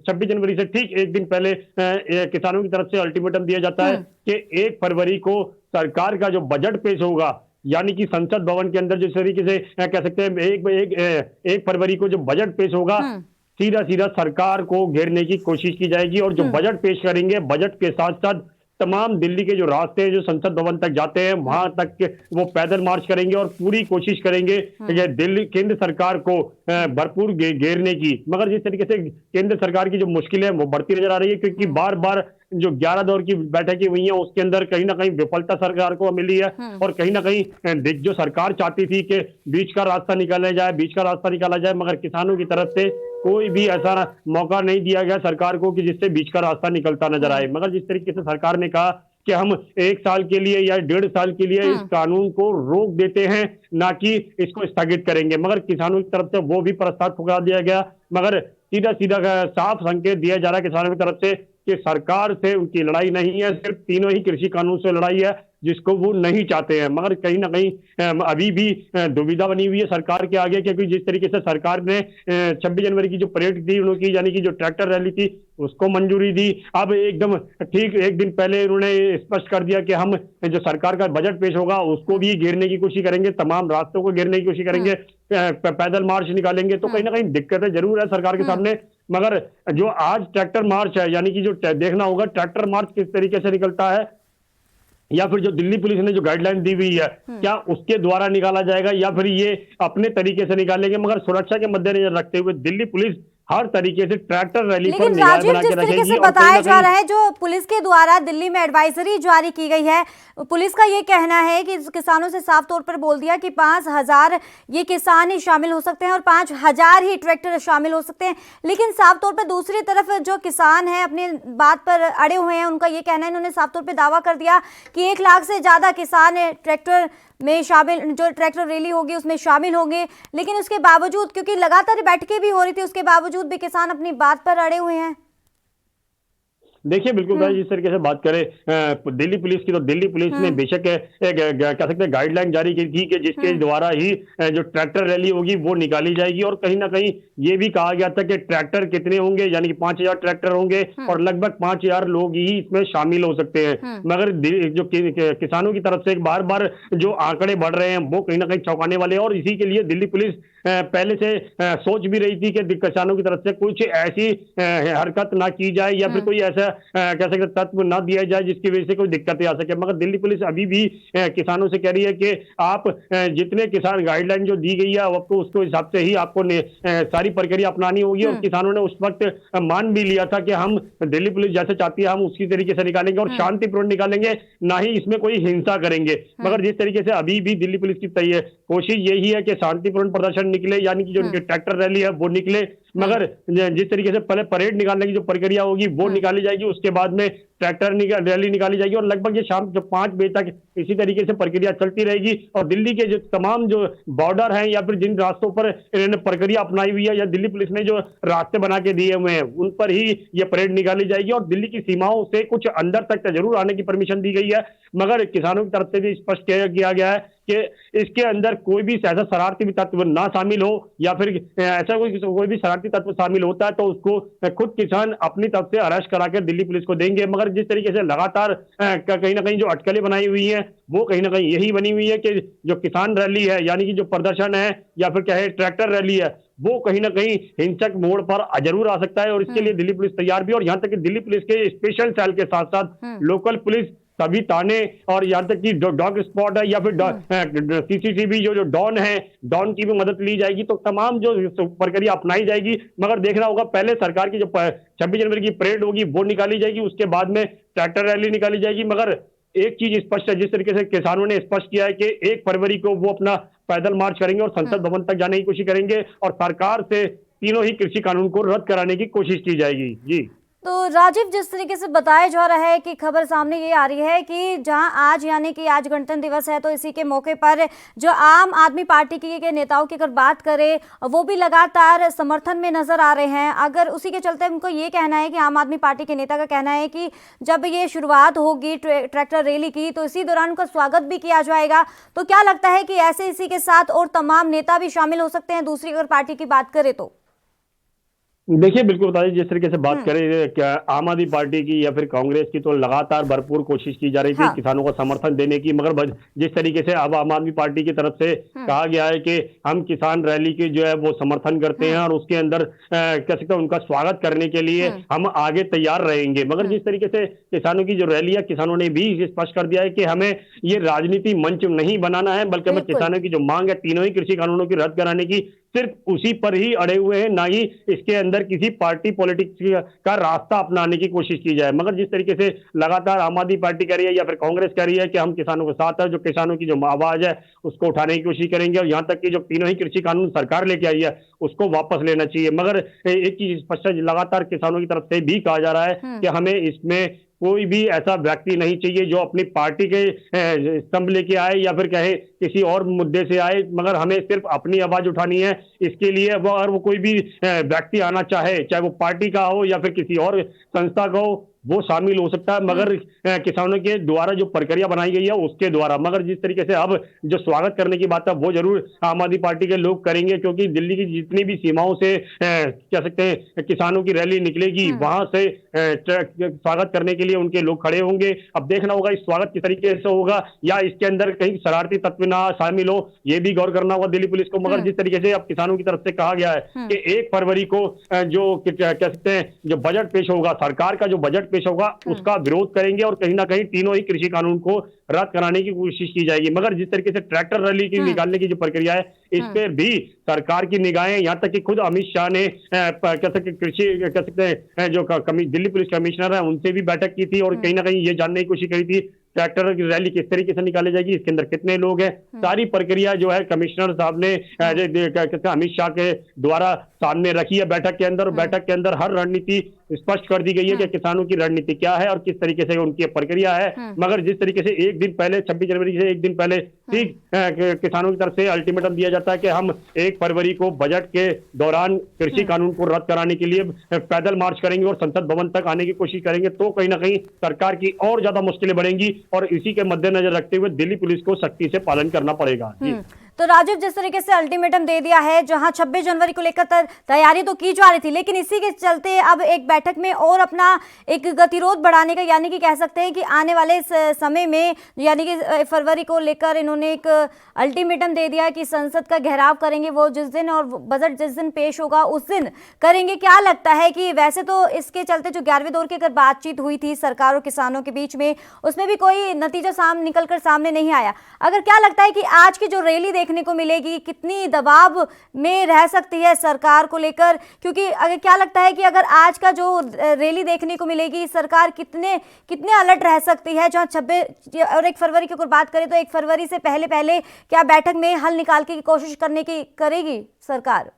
26 जनवरी से ठीक एक दिन पहले किसानों की तरफ से अल्टीमेटम दिया जाता है कि 1 फरवरी को सरकार का जो बजट पेश होगा, यानी कि संसद भवन के अंदर जिस तरीके से कह सकते हैं 1 फरवरी को जो बजट पेश होगा, सीधा सीधा सरकार को घेरने की कोशिश की जाएगी। और जो बजट पेश करेंगे, बजट के साथ साथ तमाम दिल्ली के जो रास्ते हैं जो संसद भवन तक जाते हैं, वहां तक वो पैदल मार्च करेंगे और पूरी कोशिश करेंगे कि दिल्ली केंद्र सरकार को भरपूर घेरने की। मगर जिस तरीके से केंद्र सरकार की जो मुश्किलें वो बढ़ती नजर आ रही है, क्योंकि बार बार जो 11 दौर की बैठकें हुई हैं उसके अंदर कहीं ना कहीं विफलता सरकार को मिली है। और कहीं ना कहीं जो सरकार चाहती थी कि बीच का रास्ता निकाला जाए, मगर किसानों की तरफ से कोई भी ऐसा मौका नहीं दिया गया सरकार को कि जिससे बीच का रास्ता निकलता नजर आए। मगर जिस तरीके से सरकार ने कहा कि हम 1 साल के लिए या 1.5 साल के लिए इस कानून को रोक देते हैं, ना कि इसको स्थगित करेंगे, मगर किसानों की तरफ से वो भी प्रस्ताव ठुकरा दिया गया। मगर सीधा सीधा साफ संकेत दिया जा रहा है किसानों की तरफ से कि सरकार से उनकी लड़ाई नहीं है, सिर्फ तीनों ही कृषि कानून से लड़ाई है, जिसको वो नहीं चाहते हैं। मगर कहीं ना कहीं अभी भी दुविधा बनी हुई है सरकार के आगे, क्योंकि जिस तरीके से सरकार ने 26 जनवरी की जो परेड थी उनकी, यानी कि जो ट्रैक्टर रैली थी, उसको मंजूरी दी। अब एकदम ठीक एक दिन पहले उन्होंने स्पष्ट कर दिया कि हम जो सरकार का बजट पेश होगा उसको भी घेरने की कोशिश करेंगे, तमाम रास्तों को घेरने की कोशिश करेंगे, पैदल मार्च निकालेंगे। तो कहीं ना कहीं दिक्कतें जरूर है सरकार के सामने। मगर जो आज ट्रैक्टर मार्च है, यानी कि जो देखना होगा ट्रैक्टर मार्च किस तरीके से निकलता है, या फिर जो दिल्ली पुलिस ने जो गाइडलाइन दी हुई है क्या उसके द्वारा निकाला जाएगा, या फिर ये अपने तरीके से निकालेंगे। मगर सुरक्षा के मद्देनजर रखते हुए दिल्ली पुलिस हर तरीके से ट्रैक्टर रैली पर निगाह बना के रखेगी। जिस बताया जा रहा है, जो पुलिस के द्वारा दिल्ली में एडवाइजरी जारी की गई है, पुलिस का ये कहना है कि किसानों से साफ तौर पर बोल दिया कि 5000 ये किसान ही शामिल हो सकते हैं और 5000 ही ट्रैक्टर शामिल हो सकते हैं। लेकिन साफ तौर पर दूसरी तरफ जो किसान हैं अपने बात पर अड़े हुए हैं, उनका ये कहना है, इन्होंने साफ तौर पर दावा कर दिया कि 1 लाख से ज्यादा किसान ट्रैक्टर में शामिल, जो ट्रैक्टर रैली होगी उसमें शामिल होंगे। लेकिन उसके बावजूद, क्योंकि लगातार बैठकें भी हो रही थी, उसके बावजूद भी किसान अपनी बात पर अड़े हुए हैं। देखिए, बिल्कुल भाई, जिस तरीके से बात करें दिल्ली पुलिस की, तो दिल्ली पुलिस ने बेशक कह सकते हैं गाइडलाइन जारी की थी कि जिसके द्वारा ही जो ट्रैक्टर रैली होगी वो निकाली जाएगी। और कहीं ना कहीं ये भी कहा गया था कि ट्रैक्टर कितने होंगे, यानी कि 5000 ट्रैक्टर होंगे और लगभग 5000 लोग ही इसमें शामिल हो सकते हैं। मगर जो किसानों की तरफ से बार बार जो आंकड़े बढ़ रहे हैं वो कहीं ना कहीं चौंकाने वाले हैं। और इसी के लिए दिल्ली पुलिस पहले से सोच भी रही थी कि किसानों की तरफ से कुछ ऐसी हरकत ना की जाए, या फिर कोई ऐसा कह सकते तत्व ना दिया जाए जिसकी वजह से कोई दिक्कतें आ सके। मगर दिल्ली पुलिस अभी भी किसानों से कह रही है कि आप जितने किसान गाइडलाइन जो दी गई है आपको उसके हिसाब से ही आपको सारी प्रक्रिया अपनानी होगी। और किसानों ने उस वक्त मान भी लिया था कि हम दिल्ली पुलिस जैसे चाहती है हम उसी तरीके से निकालेंगे और शांतिपूर्ण निकालेंगे, ना ही इसमें कोई हिंसा करेंगे। मगर जिस तरीके से अभी भी दिल्ली पुलिस की कोशिश यही है कि शांतिपूर्ण प्रदर्शन निकले, यानी कि जो उनकी ट्रैक्टर रैली है वो निकले। मगर जिस तरीके से पहले परेड निकालने की जो प्रक्रिया होगी वो निकाली जाएगी, उसके बाद में ट्रैक्टर रैली निकाली जाएगी और लगभग ये शाम जो 5 बजे तक इसी तरीके से प्रक्रिया चलती रहेगी। और दिल्ली के जो तमाम जो बॉर्डर हैं या फिर जिन रास्तों पर इन्होंने प्रक्रिया अपनाई हुई है या दिल्ली पुलिस ने जो रास्ते बना के दिए हुए हैं उन पर ही ये परेड निकाली जाएगी। और दिल्ली की सीमाओं से कुछ अंदर तक जरूर आने की परमिशन दी गई है, मगर किसानों की तरफ से भी स्पष्ट किया गया है कि इसके अंदर कोई भी ऐसा शरारती तत्व ना शामिल हो, या फिर ऐसा कोई भी शरारती तत्व शामिल होता है तो उसको खुद किसान अपनी तरफ से अरेस्ट कराकर दिल्ली पुलिस को देंगे। मगर जिस तरीके से लगातार कहीं ना कहीं जो अटकलें बनाई हुई हैं वो कहीं ना कहीं यही बनी हुई है कि जो किसान रैली है यानी कि जो प्रदर्शन है या फिर कहे ट्रैक्टर रैली है वो कहीं ना कहीं हिंसक मोड़ पर जरूर आ सकता है। और इसके लिए दिल्ली पुलिस तैयार भी, और यहाँ तक कि दिल्ली पुलिस के स्पेशल सेल के साथ साथ लोकल पुलिस सभी थाने और यहाँ तक कि जो डॉग स्पॉट है या फिर सीसीटीवी जो डॉन है, डॉन की भी मदद ली जाएगी। तो तमाम जो प्रक्रिया अपनाई जाएगी। मगर देखना होगा पहले सरकार की जो 26 जनवरी की परेड होगी वो निकाली जाएगी, उसके बाद में ट्रैक्टर रैली निकाली जाएगी। मगर एक चीज स्पष्ट है, जिस तरीके से किसानों ने स्पष्ट किया है कि 1 फरवरी को वो अपना पैदल मार्च करेंगे और संसद भवन तक जाने की कोशिश करेंगे और सरकार से तीनों ही कृषि कानून को रद्द कराने की कोशिश की जाएगी। जी तो राजीव, जिस तरीके से बताया जा रहा है कि खबर सामने ये आ रही है कि जहां आज यानी कि आज गणतंत्र दिवस है तो इसी के मौके पर जो आम आदमी पार्टी के नेताओं की अगर बात करें वो भी लगातार समर्थन में नजर आ रहे हैं। अगर उसी के चलते उनको ये कहना है कि आम आदमी पार्टी के नेता का कहना है कि जब ये शुरुआत होगी ट्रैक्टर रैली की तो इसी दौरान उनका स्वागत भी किया जाएगा। तो क्या लगता है कि ऐसे इसी के साथ और तमाम नेता भी शामिल हो सकते हैं दूसरी अगर पार्टी की बात करें तो? देखिए बिल्कुल बताइए, जिस तरीके से बात करें क्या आम आदमी पार्टी की या फिर कांग्रेस की, तो लगातार भरपूर कोशिश की जा रही थी किसानों को समर्थन देने की। मगर जिस तरीके से अब आम आदमी पार्टी की तरफ से कहा गया है कि हम किसान रैली की जो है वो समर्थन करते हैं और उसके अंदर कह सकते हैं उनका स्वागत करने के लिए हम आगे तैयार रहेंगे। मगर जिस तरीके से किसानों की जो रैली है, किसानों ने भी स्पष्ट कर दिया है कि हमें ये राजनीति मंच नहीं बनाना है, बल्कि हमें किसानों की जो मांग है तीनों ही कृषि कानूनों की रद्द कराने की, सिर्फ उसी पर ही अड़े हुए हैं, ना ही इसके अंदर किसी पार्टी पॉलिटिक्स का रास्ता अपनाने की कोशिश की जाए। मगर जिस तरीके से लगातार आम आदमी पार्टी कह रही है या फिर कांग्रेस कह रही है कि हम किसानों के साथ है, जो किसानों की जो आवाज है उसको उठाने की कोशिश करेंगे और यहाँ तक कि जो तीनों ही कृषि कानून सरकार लेके आई है उसको वापस लेना चाहिए। मगर एक चीज स्पष्ट है, लगातार किसानों की तरफ से भी कहा जा रहा है कि हमें इसमें कोई भी ऐसा व्यक्ति नहीं चाहिए जो अपनी पार्टी के स्तंभ लेके आए या फिर कहे किसी और मुद्दे से आए, मगर हमें सिर्फ अपनी आवाज उठानी है। इसके लिए वो कोई भी व्यक्ति आना चाहे, चाहे वो पार्टी का हो या फिर किसी और संस्था का हो, वो शामिल हो सकता है, मगर किसानों के द्वारा जो प्रक्रिया बनाई गई है उसके द्वारा। मगर जिस तरीके से अब जो स्वागत करने की बात है वो जरूर आम आदमी पार्टी के लोग करेंगे, क्योंकि दिल्ली की जितनी भी सीमाओं से कह सकते हैं किसानों की रैली निकलेगी वहां से स्वागत करने के लिए उनके लोग खड़े होंगे। अब देखना होगा इस स्वागत किस तरीके से होगा, या इसके अंदर कहीं शरारती तत्व ना शामिल हो, ये भी गौर करना होगा दिल्ली पुलिस को। मगर जिस तरीके से अब किसानों की तरफ से कहा गया है कि 1 फरवरी को जो कह सकते हैं जो बजट पेश होगा, सरकार का जो बजट पेश होगा उसका विरोध करेंगे और कहीं ना कहीं तीनों ही कृषि कानून को रद्द कराने की कोशिश की जाएगी। मगर जिस तरीके से ट्रैक्टर रैली की निकालने की जो प्रक्रिया है इस पर भी सरकार की निगाहें, यहाँ तक कि खुद अमित शाह ने कह सकते हैं जो दिल्ली पुलिस कमिश्नर है उनसे भी बैठक की थी और कहीं ना कहीं ये जानने की कोशिश करी थी ट्रैक्टर की रैली किस तरीके से निकाली जाएगी, इसके अंदर कितने लोग हैं। सारी प्रक्रिया जो है कमिश्नर साहब ने अमित शाह के द्वारा सामने रखी है बैठक के अंदर। बैठक के अंदर हर रणनीति स्पष्ट कर दी गई है कि किसानों की रणनीति क्या है और किस तरीके से उनकी प्रक्रिया है। मगर जिस तरीके से एक दिन पहले 26 जनवरी से एक दिन पहले ठीक किसानों की तरफ से अल्टीमेटम दिया जाता है कि हम 1 फरवरी को बजट के दौरान कृषि कानून को रद्द कराने के लिए पैदल मार्च करेंगे और संसद भवन तक आने की कोशिश करेंगे, तो कहीं ना कहीं सरकार की और ज्यादा मुश्किलें बढ़ेंगी और इसी के मद्देनजर रखते हुए दिल्ली पुलिस को सख्ती से पालन करना पड़ेगा। तो राजीव, जिस तरीके से अल्टीमेटम दे दिया है, जहां 26 जनवरी को लेकर तैयारी तो की जा रही थी, लेकिन इसी के चलते अब एक बैठक में और अपना एक गतिरोध बढ़ाने का, यानी कि कह सकते हैं कि आने वाले समय में, यानी कि फरवरी को लेकर इन्होंने एक अल्टीमेटम दे दिया है कि संसद का घेराव करेंगे वो जिस दिन, और बजट जिस दिन पेश होगा उस दिन करेंगे। क्या लगता है कि वैसे तो इसके चलते जो 11वें दौर की अगर बातचीत हुई थी सरकार और किसानों के बीच में, उसमें भी कोई नतीजा निकलकर सामने नहीं आया। अगर क्या लगता है कि आज की जो रैली देखने को मिलेगी, कितनी दबाव में रह सकती है सरकार को लेकर, क्योंकि अगर क्या लगता है कि अगर आज का जो रैली देखने को मिलेगी, सरकार कितने अलर्ट रह सकती है, जहां 26 और 1 फरवरी की अगर बात करें तो 1 फरवरी से पहले क्या बैठक में हल निकालने की कोशिश करेगी सरकार?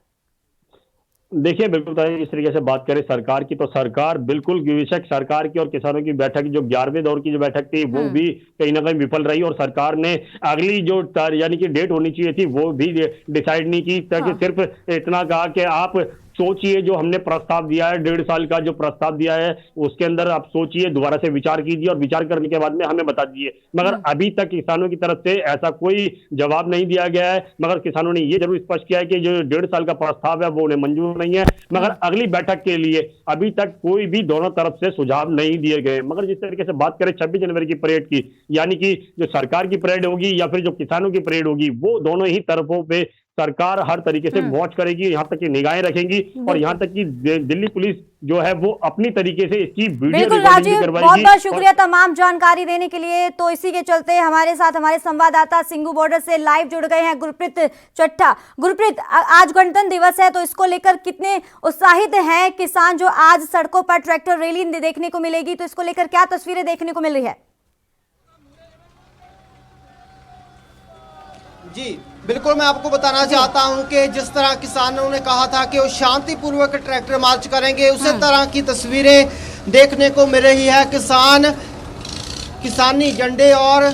देखिए, बिल्कुल जिस तरीके से बात करें सरकार की, तो सरकार बिल्कुल बेशक सरकार की और किसानों की बैठक, जो 11वें दौर की जो बैठक थी, वो भी कहीं ना कहीं विफल रही, और सरकार ने अगली जो यानी कि डेट होनी चाहिए थी वो भी डिसाइड नहीं की। ताकि सिर्फ इतना कहा कि आप सोचिए, जो हमने प्रस्ताव दिया है 1.5 साल का जो प्रस्ताव दिया है, उसके अंदर आप सोचिए, दोबारा से विचार कीजिए, और विचार करने के बाद में हमें बता दीजिए। मगर अभी तक किसानों की तरफ से ऐसा कोई जवाब नहीं दिया गया है। मगर किसानों ने ये जरूर स्पष्ट किया है कि जो 1.5 साल का प्रस्ताव है वो उन्हें मंजूर नहीं है। मगर अगली बैठक के लिए अभी तक कोई भी दोनों तरफ से सुझाव नहीं दिए गए। मगर जिस तरीके से बात करें 26 जनवरी की परेड की, यानी कि जो सरकार की परेड होगी या फिर जो किसानों की परेड होगी, वो दोनों ही तरफों पे सरकार हर तरीके से वॉच करेगी, यहाँ तक की निगाहें रखेंगी, और यहाँ तक कि दिल्ली पुलिस जो है वो अपनी तरीके से इसकी वीडियो रिकॉर्डिंग करवाएगी। बहुत बहुत शुक्रिया तमाम जानकारी देने के लिए। तो इसी के चलते हमारे साथ हमारे संवाददाता सिंघू बॉर्डर से लाइव जुड़ गए हैं गुरप्रीत चट्टा। गुरप्रीत, आज गणतंत्र दिवस है, तो इसको लेकर कितने उत्साहित हैं किसान, जो आज सड़कों पर ट्रैक्टर रैली देखने को मिलेगी, तो इसको लेकर क्या तस्वीरें देखने को मिल रही है? जी बिल्कुल, मैं आपको बताना चाहता हूं कि जिस तरह किसानों ने कहा था कि वो शांतिपूर्वक ट्रैक्टर मार्च करेंगे, उसी तरह की तस्वीरें देखने को मिल रही है। किसानी झंडे और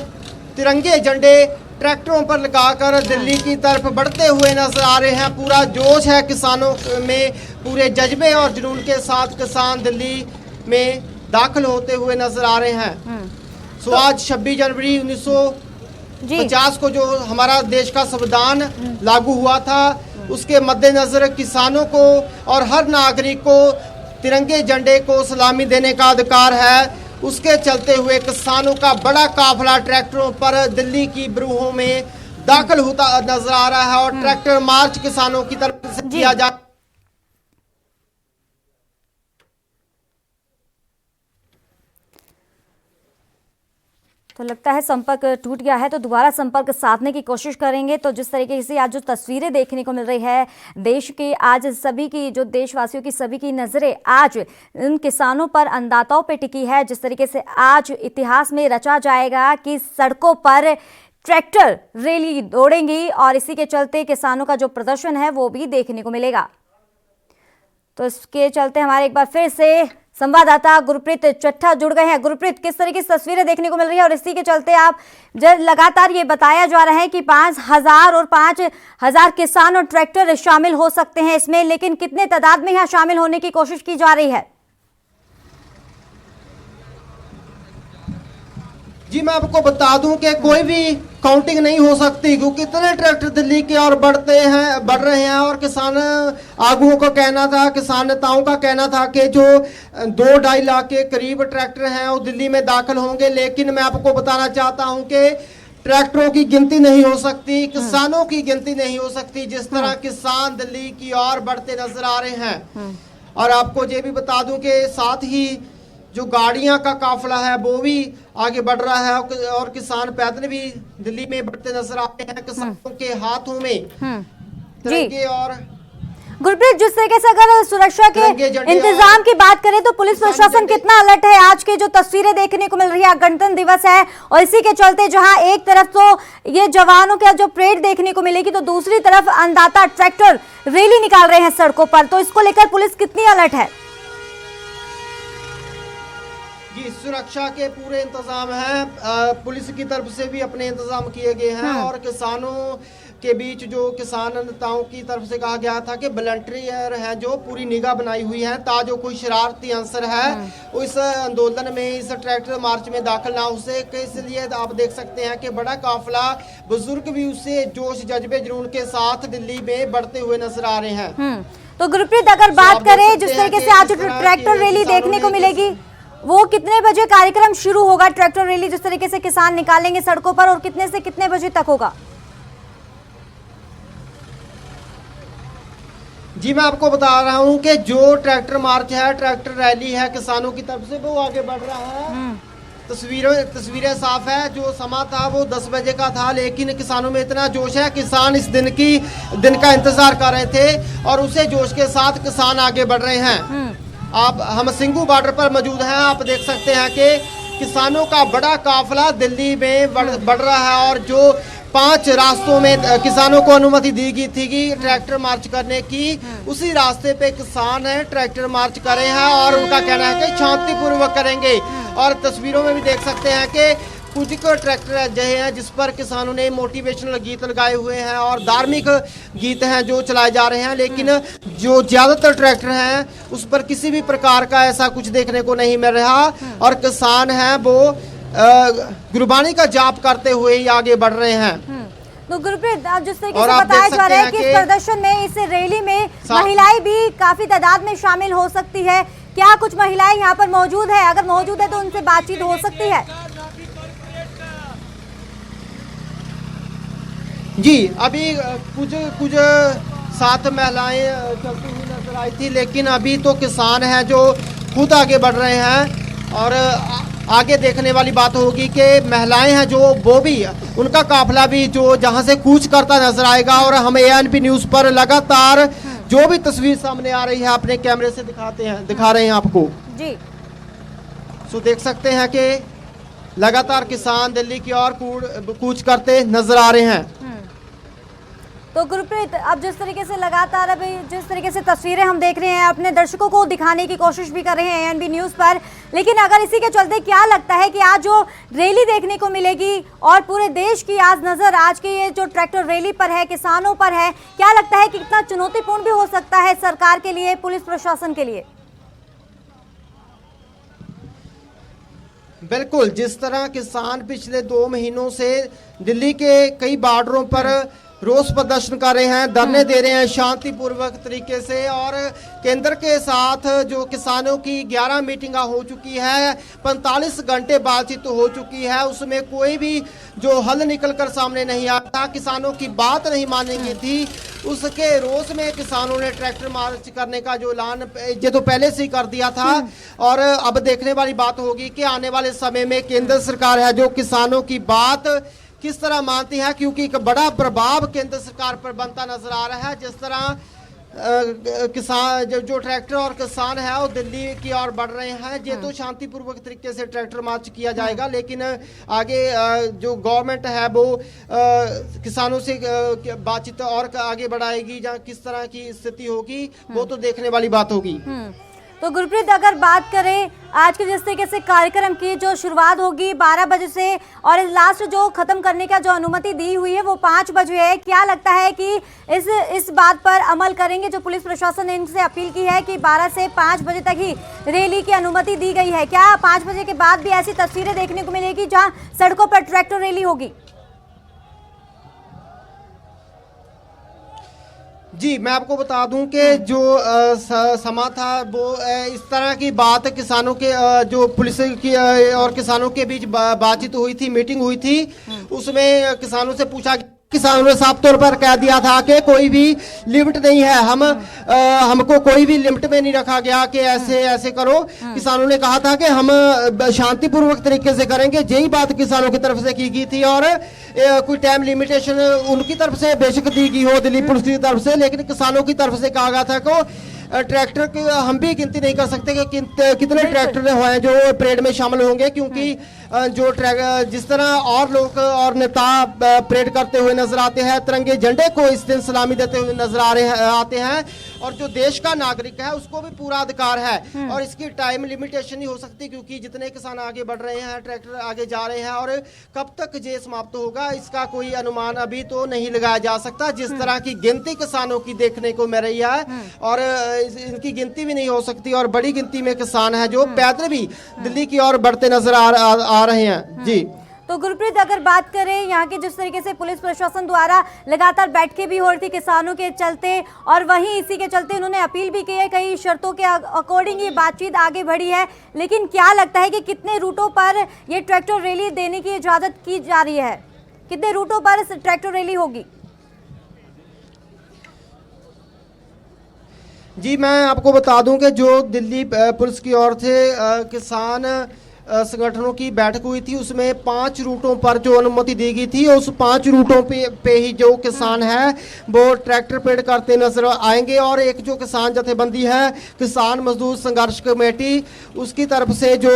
तिरंगे झंडे ट्रैक्टरों पर लगाकर दिल्ली की तरफ बढ़ते हुए नजर आ रहे हैं। पूरा जोश है किसानों में, पूरे जज्बे और जुनून के साथ किसान दिल्ली में दाखिल होते हुए नजर आ रहे हैं। सो आज 26 जनवरी 1950 को जो हमारा देश का संविधान लागू हुआ था, उसके मद्देनजर किसानों को और हर नागरिक को तिरंगे झंडे को सलामी देने का अधिकार है। उसके चलते हुए किसानों का बड़ा काफिला ट्रैक्टरों पर दिल्ली की बरूहों में दाखिल होता नजर आ रहा है, और ट्रैक्टर मार्च किसानों की तरफ से किया जा। तो लगता है संपर्क टूट गया है, तो दोबारा संपर्क साधने की कोशिश करेंगे। तो जिस तरीके से आज जो तस्वीरें देखने को मिल रही है देश के, आज सभी की, जो देशवासियों की सभी की नज़रें आज इन किसानों पर, अन्नदाताओं पे टिकी है। जिस तरीके से आज इतिहास में रचा जाएगा कि सड़कों पर ट्रैक्टर रैली दौड़ेंगी, और इसी के चलते किसानों का जो प्रदर्शन है वो भी देखने को मिलेगा। तो इसके चलते हमारे एक बार फिर से संवाददाता गुरप्रीत चट्टा जुड़ गए हैं। गुरप्रीत, किस तरह की तस्वीरें देखने को मिल रही है, और इसी के चलते आप लगातार ये बताया जा रहा है कि 5,000 और 5,000 किसान और ट्रैक्टर शामिल हो सकते हैं इसमें, लेकिन कितने तादाद में यहाँ शामिल होने की कोशिश की जा रही है? जी मैं आपको बता दूं कि कोई भी काउंटिंग नहीं हो सकती, क्योंकि इतने ट्रैक्टर दिल्ली की ओर बढ़ रहे हैं। और किसान आगुओं का कहना था, किसान नेताओं का कहना था कि जो 2-2.5 लाख के करीब ट्रैक्टर हैं वो दिल्ली में दाखिल होंगे। लेकिन मैं आपको बताना चाहता हूं कि ट्रैक्टरों की गिनती नहीं हो सकती, किसानों की गिनती नहीं हो सकती, जिस तरह किसान दिल्ली की ओर बढ़ते नजर आ रहे हैं। और आपको ये भी बता दूं कि साथ ही जो गाड़ियां का काफिला है वो भी आगे बढ़ रहा है, और किसान पैदल भी दिल्ली में बढ़ते नजर आ रहे हैं। किसानों के हाथों में तिरंगे। और गुरप्रीत, जिस तरीके से अगर सुरक्षा के इंतजाम की बात करें तो पुलिस प्रशासन कितना अलर्ट है? आज की जो तस्वीरें देखने को मिल रही है, गणतंत्र दिवस है, और इसी के चलते जहां एक तरफ तो ये जवानों का जो परेड देखने को मिलेगी, तो दूसरी तरफ अन्नदाता ट्रैक्टर रैली निकाल रहे हैं सड़कों पर, तो इसको लेकर पुलिस कितनी अलर्ट है? जी सुरक्षा के पूरे इंतजाम हैं, पुलिस की तरफ से भी अपने इंतजाम किए गए हैं, और किसानों के बीच जो किसान नेताओं की तरफ से कहा गया था कि वॉलंटियर है जो पूरी निगाह बनाई हुई है ताकि जो कोई शरारती अंसर है वो इस आंदोलन में, इस ट्रैक्टर मार्च में दाखिल ना हो सके। इसलिए आप देख सकते हैं कि बड़ा काफिला, बुजुर्ग भी उससे जोश जज्बे जुनून के साथ दिल्ली में बढ़ते हुए नजर आ रहे हैं। तो गुरप्रीत, अगर बात करें जिस तरीके से आज ट्रैक्टर रैली देखने को मिलेगी, वो कितने बजे कार्यक्रम शुरू होगा? ट्रैक्टर रैली जिस तरीके से किसान निकालेंगे सड़कों पर, और कितने से कितने बजे तक होगा? जी मैं आपको बता रहा हूं कि जो ट्रैक्टर मार्च है, ट्रैक्टर रैली है किसानों की तरफ से, वो आगे बढ़ रहा है। तस्वीरें साफ है। जो समा था वो 10 बजे का था, लेकिन किसानों में इतना जोश है, किसान इस दिन का इंतजार कर रहे थे और उसे जोश के साथ किसान आगे बढ़ रहे हैं। हम सिंघू बॉर्डर पर मौजूद हैं। आप देख सकते हैं कि किसानों का बड़ा काफिला दिल्ली में बढ़ रहा है और जो 5 रास्तों में किसानों को अनुमति दी गई थी कि ट्रैक्टर मार्च करने की, उसी रास्ते पे किसान है ट्रैक्टर मार्च कर रहे हैं और उनका कहना है कि शांतिपूर्वक करेंगे। और तस्वीरों में भी देख सकते हैं कि कुछ ट्रैक्टर अजय हैं जिस पर किसानों ने मोटिवेशनल गीत लगाए हुए हैं और धार्मिक गीत हैं जो चलाए जा रहे हैं, लेकिन जो ज्यादातर ट्रैक्टर हैं उस पर किसी भी प्रकार का ऐसा कुछ देखने को नहीं मिल रहा और किसान हैं वो गुरबानी का जाप करते हुए ही आगे बढ़ रहे हैं। तो गुरप्रीत, अब जिस तरीके से बताया जा रहा है कि इस प्रदर्शन में, इस रैली में महिलाएं भी काफी तादाद में शामिल हो सकती है, क्या कुछ महिलाएं यहाँ पर मौजूद है? अगर मौजूद है तो उनसे बातचीत हो सकती है? जी अभी कुछ 7 महिलाएं चलती हुई नजर आई थी, लेकिन अभी तो किसान हैं जो खुद आगे बढ़ रहे हैं और आगे देखने वाली बात होगी कि महिलाएं हैं जो वो भी, उनका काफिला भी जो जहां से कूच करता नजर आएगा। और हम ANP न्यूज पर लगातार जो भी तस्वीर सामने आ रही है अपने कैमरे से दिखा रहे हैं आपको जी। सो देख सकते हैं कि लगातार किसान दिल्ली की ओर कूच करते नजर आ रहे हैं। तो गुरप्रीत, अब जिस तरीके से लगातार अभी जिस तरीके से तस्वीरें हम देख रहे हैं, अपने दर्शकों को दिखाने की कोशिश भी कर रहे हैं ANP न्यूज़ पर, लेकिन अगर इसी के चलते क्या लगता है कि आज जो रैली देखने को मिलेगी और पूरे देश की आज नज़र आज की ये जो ट्रैक्टर रैली पर है, किसानों पर है, क्या लगता है कि कितना चुनौतीपूर्ण भी हो सकता है सरकार के लिए, पुलिस प्रशासन के लिए? बिल्कुल, जिस तरह किसान पिछले 2 महीनों से दिल्ली के कई बॉर्डरों पर रोष प्रदर्शन कर रहे हैं, धरने दे रहे हैं शांतिपूर्वक तरीके से, और केंद्र के साथ जो किसानों की 11 मीटिंग हो चुकी है, 45 घंटे बातचीत हो चुकी है, उसमें कोई भी जो हल निकल कर सामने नहीं आता, किसानों की बात नहीं मानेंगी थी। उसके रोष में किसानों ने ट्रैक्टर मार्च करने का जो ऐलान ये तो पहले से ही कर दिया था और अब देखने वाली बात होगी कि आने वाले समय में केंद्र सरकार है जो किसानों की बात किस तरह मानती है, क्योंकि एक बड़ा प्रभाव केंद्र सरकार पर बनता नजर आ रहा है। जिस तरह किसान जो ट्रैक्टर और किसान है वो दिल्ली की ओर बढ़ रहे हैं, ये तो शांतिपूर्वक तरीके से ट्रैक्टर मार्च किया जाएगा, लेकिन आगे जो गवर्नमेंट है वो किसानों से बातचीत और आगे बढ़ाएगी या किस तरह की स्थिति होगी वो तो देखने वाली बात होगी। तो गुरप्रीत, अगर बात करें आज के जिस तरीके से कार्यक्रम की जो शुरुआत होगी 12 बजे से और लास्ट जो खत्म करने का जो अनुमति दी हुई है वो 5 बजे है, क्या लगता है कि इस बात पर अमल करेंगे? जो पुलिस प्रशासन ने इनसे अपील की है कि 12 से 5 बजे तक ही रैली की अनुमति दी गई है, क्या 5 बजे के बाद भी ऐसी तस्वीरें देखने को मिलेगी जहां सड़कों पर ट्रैक्टर रैली होगी? जी मैं आपको बता दूं कि जो समा था वो इस तरह की बात किसानों के जो पुलिस की और किसानों के बीच बातचीत हुई थी, मीटिंग हुई थी, उसमें किसानों से पूछा, किसानों ने साफ तौर पर कह दिया था कि कोई भी लिमिट नहीं है, हमको कोई भी लिमिट में नहीं रखा गया कि ऐसे करो। किसानों ने कहा था कि हम शांतिपूर्वक तरीके से करेंगे, यही बात किसानों की तरफ से की गई थी और कोई टाइम लिमिटेशन उनकी तरफ से बेशक दी गई हो दिल्ली पुलिस की तरफ से, लेकिन किसानों की तरफ से कहा गया था कि ट्रैक्टर की हम भी गिनती नहीं कर सकते कि कितने ट्रैक्टर हैं जो परेड में शामिल होंगे, क्योंकि जो जिस तरह और लोग और नेता परेड करते हुए नजर आते हैं, तिरंगे झंडे को इस दिन सलामी देते हुए नजर आते हैं, और जो देश का नागरिक है उसको भी पूरा अधिकार है और इसकी टाइम लिमिटेशन नहीं हो सकती, क्योंकि जितने किसान आगे बढ़ रहे हैं, ट्रैक्टर आगे जा रहे हैं, और कब तक ये समाप्त होगा इसका कोई अनुमान अभी तो नहीं लगाया जा सकता। जिस तरह की गिनती किसानों की देखने को मिल रही है और इनकी गिनती भी नहीं हो सकती, और बड़ी गिनती में किसान है जो पैदल भी दिल्ली की ओर बढ़ते नजर आ रहे हैं। जी तो गुरप्रीत, अगर बात करें यहाँ की जिस तरीके से पुलिस प्रशासन द्वारा लगातार बैठकें भी हो रही थी किसानों के चलते, और वहीं इसी के चलते उन्होंने अपील भी की है, कई शर्तों के अकॉर्डिंग ये बातचीत आगे बढ़ी है, लेकिन क्या लगता है कि कितने रूटों पर ये ट्रैक्टर रैली देने की इजाजत की जा रही है, कितने रूटों पर ट्रैक्टर रैली होगी? जी मैं आपको बता दूं कि जो दिल्ली पुलिस की ओर से किसान संगठनों की बैठक हुई थी, उसमें 5 रूटों पर जो अनुमति दी गई थी, उस 5 रूटों पे ही जो किसान है वो ट्रैक्टर पेड़ करते नजर आएंगे। और एक जो किसान जथेबंदी है, किसान मजदूर संघर्ष कमेटी, उसकी तरफ से जो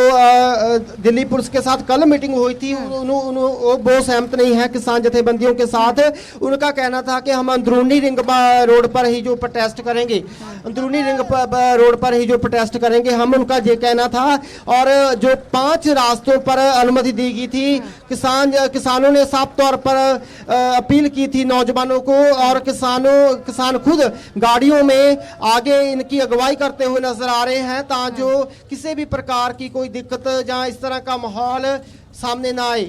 दिल्ली पुलिस के साथ कल मीटिंग हुई थी, वो सहमत नहीं है किसान जथेबंदियों के साथ। उनका कहना था कि हम अंदरूनी रिंग रोड पर ही जो प्रोटेस्ट करेंगे, अंदरूनी रिंग रोड पर ही जो प्रोटेस्ट करेंगे, हम उनका ये कहना था। और जो 5 रास्तों पर अनुमति दी गई थी, किसानों ने साफ तौर पर अपील की थी नौजवानों को, और किसान खुद गाड़ियों में आगे इनकी अगुवाई करते हुए नजर आ रहे हैं, ताकि किसी भी प्रकार की कोई दिक्कत या इस तरह का माहौल सामने ना आए।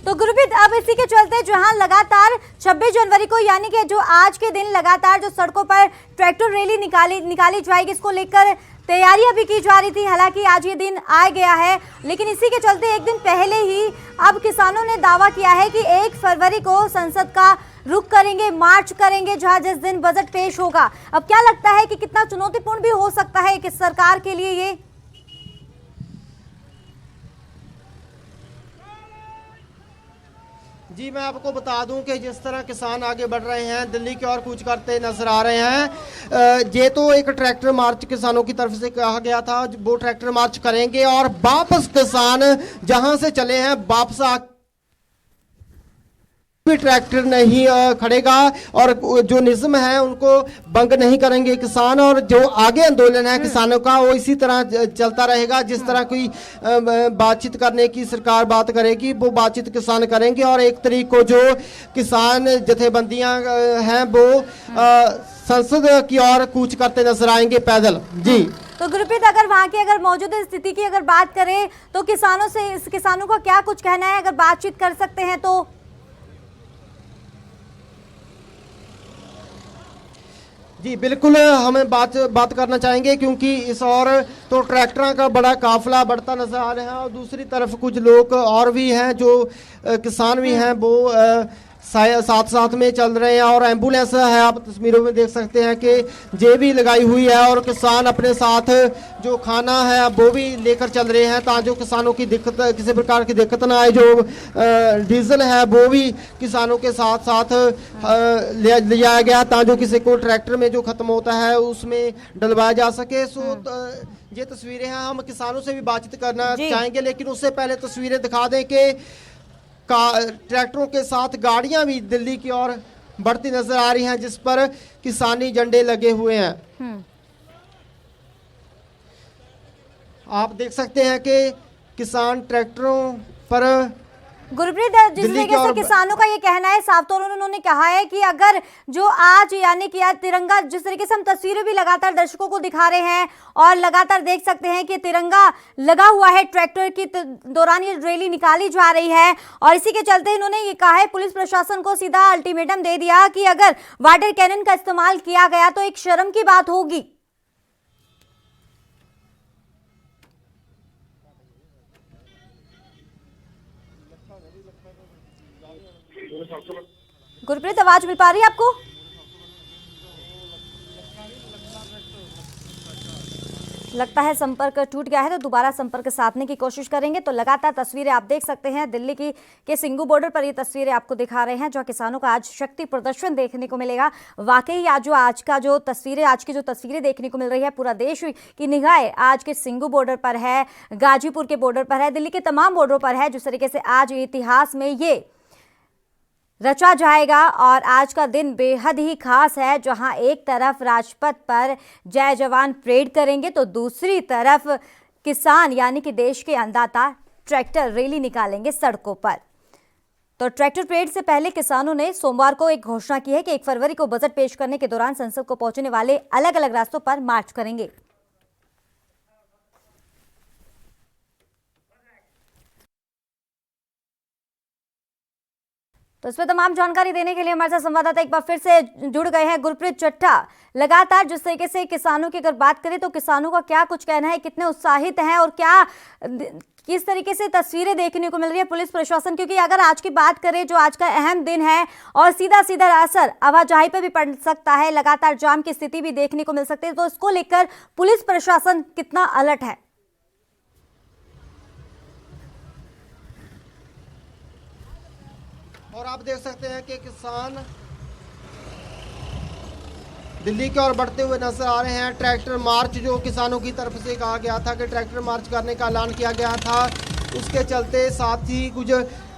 तो गुरप्रीत, अब इसी के चलते जहां लगातार 26 जनवरी को यानी कि जो आज के दिन लगातार जो सड़कों पर ट्रैक्टर रैली निकाली जाएगी, इसको लेकर तैयारियां भी की जा रही थी। हालांकि आज ये दिन आ गया है, लेकिन इसी के चलते एक दिन पहले ही अब किसानों ने दावा किया है कि 1 फरवरी को संसद का रुख करेंगे, मार्च करेंगे, जहां जिस दिन बजट पेश होगा। अब क्या लगता है कि कितना चुनौतीपूर्ण भी हो सकता है कि सरकार के लिए ये? जी मैं आपको बता दूं कि जिस तरह किसान आगे बढ़ रहे हैं, दिल्ली की ओर कूच करते नजर आ रहे हैं, ये तो एक ट्रैक्टर मार्च किसानों की तरफ से कहा गया था, वो ट्रैक्टर मार्च करेंगे और वापस किसान जहां से चले हैं वापस भी ट्रैक्टर नहीं खड़ेगा, और जो निज़्म है उनको भंग नहीं करेंगे किसान। और जो आगे आंदोलन है किसानों का वो इसी तरह चलता रहेगा। जिस तरह कोई बातचीत करने की सरकार बात करेगी, वो बातचीत किसान करेंगे। और 1 तारीख को जो किसान जथेबंदियां हैं वो संसद की ओर कूच करते नजर आएंगे पैदल। जी तो गुरप्रीत, अगर वहाँ की अगर मौजूदा स्थिति की अगर बात करें तो किसानों का क्या कुछ कहना है, अगर बातचीत कर सकते हैं तो? जी बिल्कुल, हमें बात करना चाहेंगे, क्योंकि इस और तो ट्रैक्टरों का बड़ा काफिला बढ़ता नजर आ रहा है, और दूसरी तरफ कुछ लोग और भी हैं जो किसान भी हैं, वो साथ में चल रहे हैं। और एम्बुलेंस है, आप तस्वीरों में देख सकते हैं कि जे भी लगाई हुई है, और किसान अपने साथ जो खाना है वो भी लेकर चल रहे हैं, ताकि किसानों की दिक्कत, किसी प्रकार की दिक्कत ना आए। जो डीजल है वो भी किसानों के साथ ले जाया गया, ताकि किसी को ट्रैक्टर में जो खत्म होता है उसमें डलवाया जा सके। ये तस्वीरें हैं, हम किसानों से भी बातचीत करना चाहेंगे, लेकिन उससे पहले तस्वीरें दिखा दें कि ट्रैक्टरों के साथ गाड़ियां भी दिल्ली की ओर बढ़ती नजर आ रही हैं, जिस पर किसानी झंडे लगे हुए हैं। आप देख सकते हैं कि किसान ट्रैक्टरों पर गुरप्रीत, जिस तरीके से किसानों का ये कहना है, साफ तौर पर उन्होंने कहा है कि अगर जो आज यानी कि आज तिरंगा, जिस तरीके से हम तस्वीरें भी लगातार दर्शकों को दिखा रहे हैं और लगातार देख सकते हैं कि तिरंगा लगा हुआ है ट्रैक्टर की दौरान ये रैली निकाली जा रही है, और इसी के चलते इन्होंने ये कहा है, पुलिस प्रशासन को सीधा अल्टीमेटम दे दिया कि अगर वाटर कैनन का इस्तेमाल किया गया तो एक शर्म की बात होगी। गुरप्रीत, आवाज मिल पा रही है आपको? लगता है संपर्क टूट गया है, तो दोबारा संपर्क साधने की कोशिश करेंगे। तो लगातार तस्वीरें आप देख सकते हैं दिल्ली की के सिंगू बॉर्डर पर ये तस्वीरें आपको दिखा रहे हैं, जहां किसानों का आज शक्ति प्रदर्शन देखने को मिलेगा। वाकई आज की जो तस्वीरें देखने को मिल रही है, पूरा देश की निगाहें आज के सिंगू बॉर्डर पर है, गाजीपुर के बॉर्डर पर है, दिल्ली के तमाम बॉर्डरों पर है। जिस तरीके से आज इतिहास में ये रचा जाएगा और आज का दिन बेहद ही खास है, जहां एक तरफ राजपथ पर जय जवान परेड करेंगे तो दूसरी तरफ किसान यानी कि देश के अन्नदाता ट्रैक्टर रैली निकालेंगे सड़कों पर। तो ट्रैक्टर परेड से पहले किसानों ने सोमवार को एक घोषणा की है कि 1 फरवरी को बजट पेश करने के दौरान संसद को पहुंचने वाले अलग अलग रास्तों पर मार्च करेंगे। तो इस पर तमाम जानकारी देने के लिए हमारे साथ संवाददाता एक बार फिर से जुड़ गए हैं, गुरप्रीत चट्टा। लगातार जिस तरीके से किसानों की अगर बात करें तो किसानों का क्या कुछ कहना है, कितने उत्साहित हैं और किस तरीके से तस्वीरें देखने को मिल रही है पुलिस प्रशासन, क्योंकि अगर आज की बात करें जो आज का अहम दिन है और सीधा सीधा असर आवाजाही पर भी पड़ सकता है, लगातार जाम की स्थिति भी देखने को मिल सकती है, तो इसको लेकर पुलिस प्रशासन कितना अलर्ट है? और आप देख सकते हैं कि किसान दिल्ली की ओर बढ़ते हुए नजर आ रहे हैं। ट्रैक्टर मार्च जो किसानों की तरफ से कहा गया था कि ट्रैक्टर मार्च करने का ऐलान किया गया था, उसके चलते साथ ही कुछ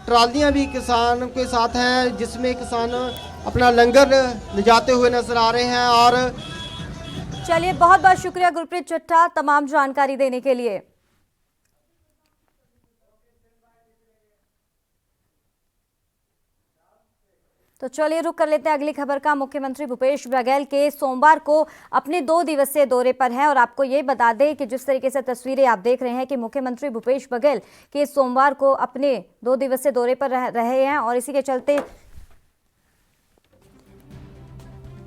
ट्रालियां भी किसान के साथ हैं, जिसमें किसान अपना लंगर ले जाते हुए नजर आ रहे हैं। और चलिए, बहुत बहुत शुक्रिया गुरप्रीत चट्टा तमाम जानकारी देने के लिए। तो चलिए रुक कर लेते हैं अगली खबर का। मुख्यमंत्री भूपेश बघेल के सोमवार को अपने 2 दिवसीय दौरे पर हैं और आपको ये बता दें कि जिस तरीके से तस्वीरें आप देख रहे हैं कि मुख्यमंत्री भूपेश बघेल के सोमवार को अपने 2 दिवसीय दौरे पर रहे हैं और इसी के चलते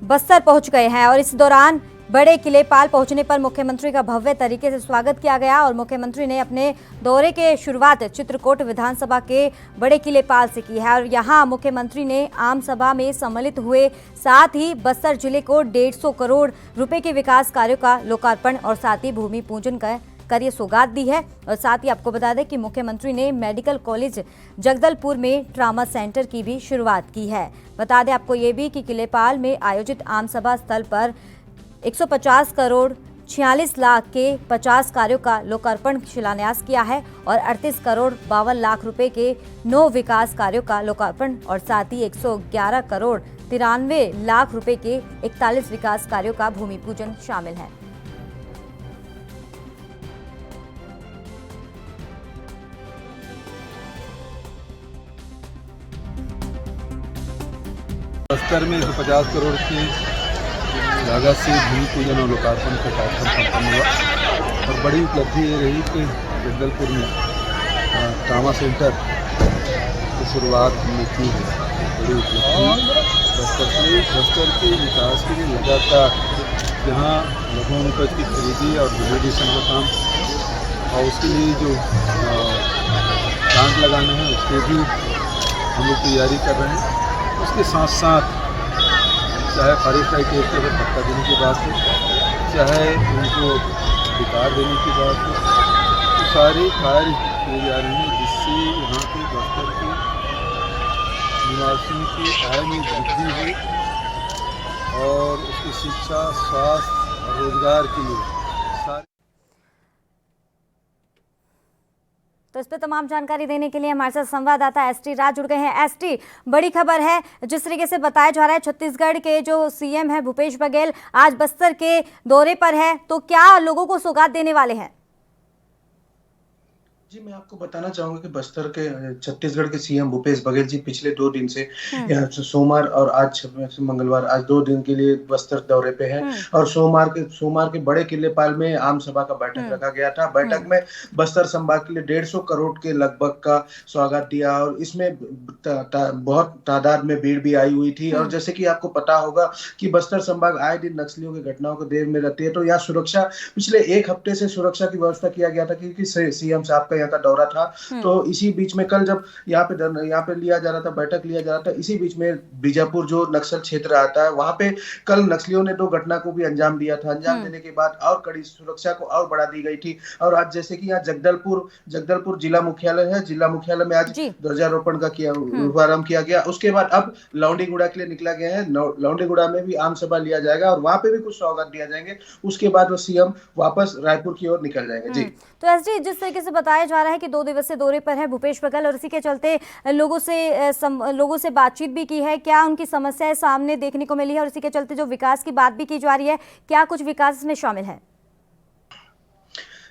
बस्तर पहुंच गए हैं। और इस दौरान बड़े किले पाल पहुंचने पर मुख्यमंत्री का भव्य तरीके से स्वागत किया गया और मुख्यमंत्री ने अपने दौरे के शुरुआत चित्रकूट विधानसभा के बड़े किले पाल से की है और यहां मुख्यमंत्री ने आम सभा में सम्मिलित हुए, साथ ही बस्तर जिले को 150 करोड़ रुपए के विकास कार्यों का लोकार्पण और साथ ही भूमि पूजन कर ये सौगात दी है। और साथ ही आपको बता दें कि मुख्यमंत्री ने मेडिकल कॉलेज जगदलपुर में ट्रामा सेंटर की भी शुरुआत की है। बता दें आपको ये भी कि किलेपाल में आयोजित आम सभा स्थल पर 150 करोड़ 46 लाख के 50 कार्यों का लोकार्पण शिलान्यास किया है और 38 करोड़ 52 लाख रुपए के 9 विकास कार्यों का लोकार्पण और साथ ही 111 करोड़ 93 लाख रुपए के 41 विकास कार्यों का भूमि पूजन शामिल है। बस्तर में 150 करोड़ की लागत से भूमि पूजन और लोकार्पण का कार्यक्रम संपन्न हुआ और बड़ी उपलब्धि ये रही कि जगदलपुर में ट्रामा सेंटर की शुरुआत हमने की है। बड़ी उपलब्धि बस्तर के विकास के लिए लगातार यहाँ लघु उपज की खरीदी और वैलिडेशन का काम और उसके लिए जो प्लांट लगाना है उसकी भी हम लोग तैयारी कर रहे हैं। उसके साथ साथ चाहे फॉरेस्ट टाइटेज के पट्टा देने की बात हो, चाहे उनको अधिकार देने की बात हो, तो सारे कार्य किए जा रहे हैं जिससे यहाँ के बस्तर के निवासियों की आय में वृद्धि हो और उसकी शिक्षा, स्वास्थ्य और रोजगार के लिए सारे। तो इस पर तमाम जानकारी देने के लिए हमारे साथ संवाददाता एसटी राज जुड़ गए हैं। एसटी, बड़ी खबर है, जिस तरीके से बताया जा रहा है छत्तीसगढ़ के जो सीएम है भूपेश बघेल आज बस्तर के दौरे पर है, तो क्या लोगों को सौगात देने वाले हैं? जी, मैं आपको बताना चाहूंगा कि बस्तर के छत्तीसगढ़ के सीएम भूपेश बघेल जी पिछले 2 दिन से सोमवार और आज मंगलवार, आज 2 दिन के लिए बस्तर दौरे पे हैं और सोमवार के बड़े किलेपाल में आम सभा का बैठक रखा गया था। बैठक में बस्तर संभाग के लिए 150 करोड़ के लगभग का स्वागत दिया और इसमें बहुत तादाद में भीड़ भी आई हुई थी। और जैसे कि आपको पता होगा कि बस्तर संभाग आए दिन नक्सलियों की घटनाओं को देर में रहती है, तो यहाँ सुरक्षा पिछले 1 हफ्ते से सुरक्षा की व्यवस्था किया गया था, क्योंकि सीएम साहब का यहाँ का दौरा था। तो इसी बीच में कल जब यहाँ पे लिया जा रहा था, बैठक लिया जा रहा था, इसी बीच में बीजापुर जो नक्सल क्षेत्र आता है वहां पे कल नक्सलियों ने 2 घटना को भी अंजाम दिया था। अंजाम देने के बाद और कड़ी सुरक्षा को और बढ़ा दी गई थी। और आज जैसे कि यहाँ जगदलपुर जिला मुख्यालय है, जिला मुख्यालय में आज ध्वजारोपण का शुभारंभ किया गया। उसके बाद अब लौंडीगुड़ा के लिए निकला गया है। लौंडीगुड़ा में भी आम सभा लिया जाएगा और वहां पे भी कुछ सौगात दिया जाएंगे। उसके बाद वो सीएम वापस रायपुर की ओर निकल जाएंगे। जी तो एसडी, जिस तरीके से बताया जा रहा है कि 2 दिवसीय दौरे पर है भूपेश बघेल और इसी के चलते लोगों से बातचीत भी की है, क्या उनकी समस्याएं सामने देखने को मिली है और इसी के चलते जो विकास की बात भी की जा रही है, क्या कुछ विकास इसमें शामिल है?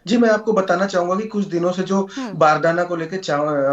जी मैं आपको बताना चाहूंगा कि कुछ दिनों से जो बारदाना को लेकर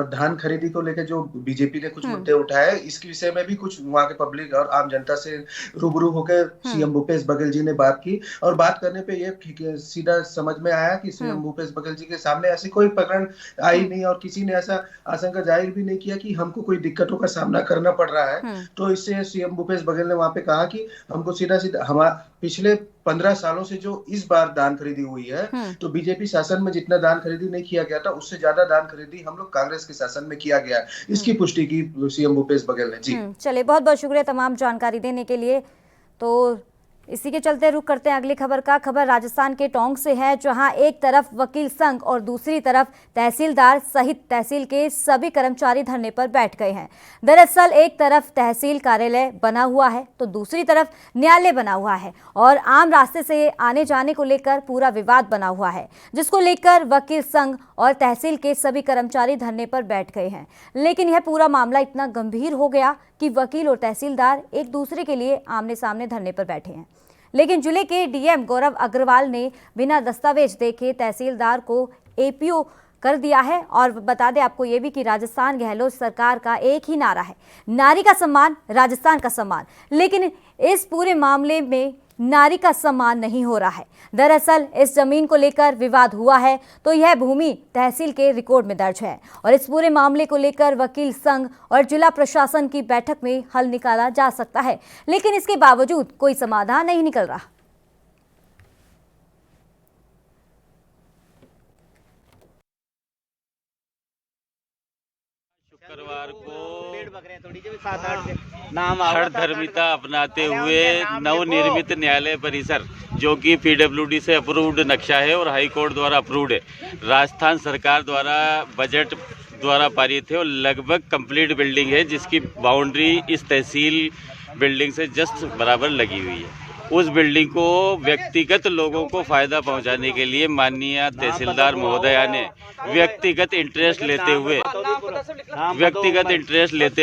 धान खरीदी को लेकर जो बीजेपी ने कुछ मुद्दे उठाए, इसके विषय में भी कुछ वहां के पब्लिक और आम जनता से रूबरू होकर सीएम भूपेश बघेल जी ने बात की। और बात करने पे ये सीधा समझ में आया कि सीएम भूपेश बघेल जी के सामने ऐसी कोई प्रकरण आई नहीं और किसी ने ऐसा आशंका जाहिर भी नहीं किया कि हमको कोई दिक्कतों का सामना करना पड़ रहा है। तो इससे सीएम भूपेश बघेल ने वहां पे कहा कि हमको सीधा हमारे पिछले 15 सालों से जो इस बार दान खरीदी हुई है, तो बीजेपी शासन में जितना दान खरीदी नहीं किया गया था उससे ज्यादा दान खरीदी हम लोग कांग्रेस के शासन में किया गया। इसकी पुष्टि की सीएम भूपेश बघेल ने। जी चलिए, बहुत बहुत शुक्रिया तमाम जानकारी देने के लिए। तो इसी के चलते रुक करते हैं अगली खबर का। खबर राजस्थान के टोंक से है, जहां एक तरफ वकील संघ और दूसरी तरफ तहसीलदार सहित तहसील के सभी कर्मचारी धरने पर बैठ गए हैं। दरअसल एक तरफ तहसील कार्यालय बना हुआ है तो दूसरी तरफ न्यायालय बना हुआ है और आम रास्ते से आने जाने को लेकर पूरा विवाद बना हुआ है, जिसको लेकर वकील संघ और तहसील के सभी कर्मचारी धरने पर बैठ गए हैं। लेकिन यह पूरा मामला इतना गंभीर हो गया कि वकील और तहसीलदार एक दूसरे के लिए आमने सामने धरने पर बैठे हैं। लेकिन जिले के डीएम गौरव अग्रवाल ने बिना दस्तावेज देखे तहसीलदार को एपीओ कर दिया है। और बता दें आपको ये भी कि राजस्थान गहलोत सरकार का एक ही नारा है, नारी का सम्मान राजस्थान का सम्मान। लेकिन इस पूरे मामले में नारी का सम्मान नहीं हो रहा है। दरअसल इस जमीन को लेकर विवाद हुआ है तो यह भूमि तहसील के रिकॉर्ड में दर्ज है और इस पूरे मामले को लेकर वकील संघ और जिला प्रशासन की बैठक में हल निकाला जा सकता है, लेकिन इसके बावजूद कोई समाधान नहीं निकल रहा। शुक्रवार को हर धर्मिता अपनाते हुए नवनिर्मित न्यायालय परिसर, जो कि पीडब्ल्यूडी से अप्रूव्ड नक्शा है और हाई कोर्ट द्वारा अप्रूव्ड है, राजस्थान सरकार द्वारा बजट द्वारा पारित है और लगभग कंप्लीट बिल्डिंग है, जिसकी बाउंड्री इस तहसील बिल्डिंग से जस्ट बराबर लगी हुई है। उस बिल्डिंग को व्यक्तिगत लोगों को फायदा पहुंचाने के लिए माननीय तहसीलदार महोदया ने व्यक्तिगत इंटरेस्ट लेते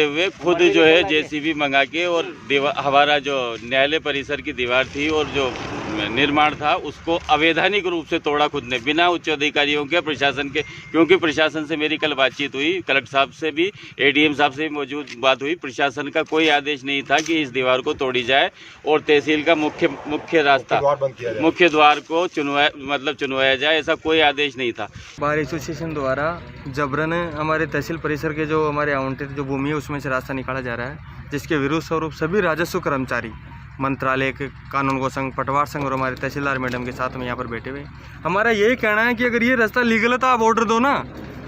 हुए खुद जो है जेसीबी मंगा के और हमारा जो न्यायालय परिसर की दीवार थी और जो निर्माण था उसको अवैधानिक रूप से तोड़ा खुद ने, बिना उच्च अधिकारियों के, प्रशासन के। क्योंकि प्रशासन से मेरी कल बातचीत हुई, कलेक्टर साहब से भी, एडीएम साहब से भी मौजूद बात हुई। प्रशासन का कोई आदेश नहीं था कि इस दीवार को तोड़ी जाए और तहसील का मुख्य रास्ता, मुख्य द्वार को चुनवाया जाए, ऐसा कोई आदेश नहीं था। बार एसोसिएशन द्वारा जबरन हमारे तहसील परिसर के जो हमारे आवंटित जो भूमि है उसमें से रास्ता निकाला जा रहा है, जिसके विरोध स्वरूप सभी राजस्व कर्मचारी, मंत्रालय के कानून गो संघ, पटवार संघ और हमारे तहसीलदार मैडम के साथ में यहाँ पर बैठे हुए। हमारा यही कहना है कि अगर ये रास्ता लीगल है तो आप ऑर्डर दो ना,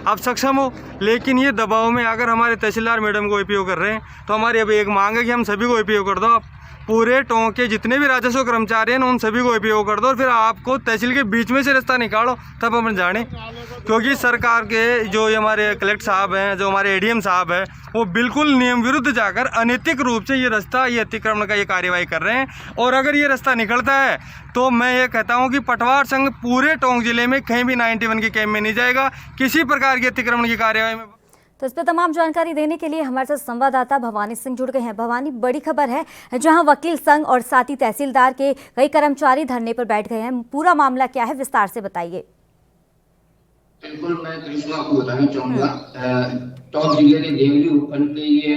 आप सक्षम हो। लेकिन ये दबाव में अगर हमारे तहसीलदार मैडम को एपीओ कर रहे हैं तो हमारी अब एक मांग है कि हम सभी को एपीओ कर दो। आप पूरे टोंक के जितने भी राजस्व कर्मचारी हैं उन सभी को एपीओ कर दो और फिर आपको तहसील के बीच में से रास्ता निकालो, तब हम जाने। क्योंकि सरकार के जो हमारे कलेक्टर साहब हैं, जो हमारे एडीएम साहब हैं, वो बिल्कुल नियम विरुद्ध जाकर अनैतिक रूप से ये रास्ता, ये अतिक्रमण का ये कार्यवाही कर रहे हैं। और अगर ये रास्ता निकलता है तो मैं ये कहता हूँ कि पटवार संघ पूरे टोंक जिले में कहीं भी 91 के कैंप में नहीं जाएगा किसी प्रकार की अतिक्रमण की कार्यवाही में। तो इस पर तमाम जानकारी देने के लिए हमारे साथ संवाददाता भवानी सिंह जुड़ गए हैं। भवानी, बड़ी खबर है जहां वकील संघ और साथ ही तहसीलदार के कई कर्मचारी धरने पर बैठ गए हैं। पूरा मामला क्या है, विस्तार से बताइए। बिल्कुल, मैं कृष्णा आपको बताना चाहूंगा। टोंक जिले के देवली उपखंड के ये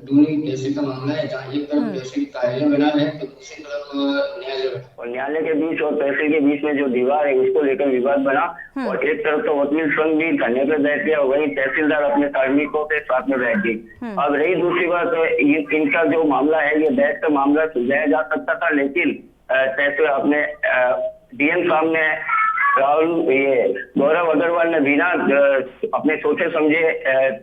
दूनी तहसील का मामला है, जहाँ एक तरफ तहसील कार्यालय बना है तो दूसरी तरफ न्यायालय बना। और न्यायालय के बीच और तहसील के बीच में जो दीवार है उसको लेकर विवाद बना और एक तरफ तो वकील संघ भी धरने पर बैठ गया और वहीं तहसीलदार अपने कार्मिकों के साथ में बैठ गई। अब रही दूसरी बात, इनका जो मामला है ये बैठ कर मामला सुलझाया जा सकता था, लेकिन तहसील अपने डीएम साहब ने राहुल ये गौरव अग्रवाल ने बिना अपने सोचे समझे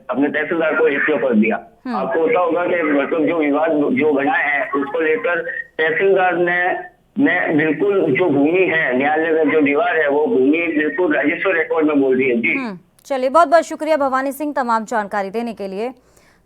अपने तहसीलदार को रिप्लो कर दिया। आपको पता होगा कि मतलब जो विवाद जो बना है उसको लेकर तहसीलदार ने बिल्कुल जो भूमि है, न्यायालय में जो दीवार है वो भूमि बिल्कुल राजस्व रिकॉर्ड में बोल रही है। जी चलिए, बहुत बहुत शुक्रिया भवानी सिंह तमाम जानकारी देने के लिए।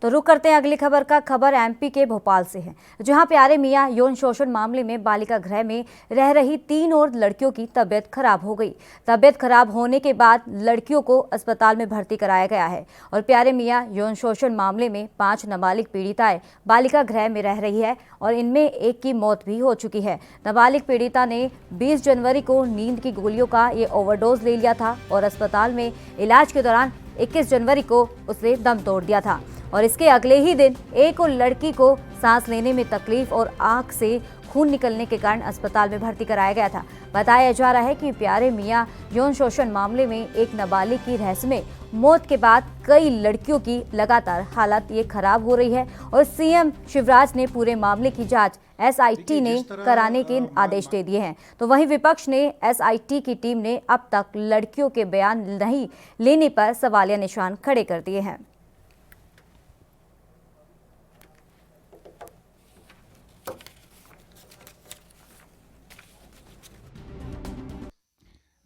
तो रुक करते हैं अगली खबर का। खबर एमपी के भोपाल से है, जहां प्यारे मियां यौन शोषण मामले में बालिका गृह में रह रही 3 और लड़कियों की तबीयत खराब हो गई। तबीयत खराब होने के बाद लड़कियों को अस्पताल में भर्ती कराया गया है और प्यारे मियां यौन शोषण मामले में 5 नाबालिग पीड़िताएं बालिका गृह में रह रही है और इनमें एक की मौत भी हो चुकी है। नाबालिग पीड़िता ने 20 जनवरी को नींद की गोलियों का ये ओवरडोज ले लिया था और अस्पताल में इलाज के दौरान 21 जनवरी को उसने दम तोड़ दिया था और इसके अगले ही दिन एक और लड़की को सांस लेने में तकलीफ और आंख से खून निकलने के कारण अस्पताल में भर्ती कराया गया था। बताया जा रहा है कि प्यारे मियां यौन शोषण मामले में एक नाबालिग की रहस्यमय मौत के बाद कई लड़कियों की लगातार हालत ये खराब हो रही है और सीएम शिवराज ने पूरे मामले की जांच एसआईटी ने कराने के आदेश दे दिए हैं। तो वहीं विपक्ष ने एसआईटी की टीम ने अब तक लड़कियों के बयान नहीं लेने पर सवालिया निशान खड़े कर दिए हैं।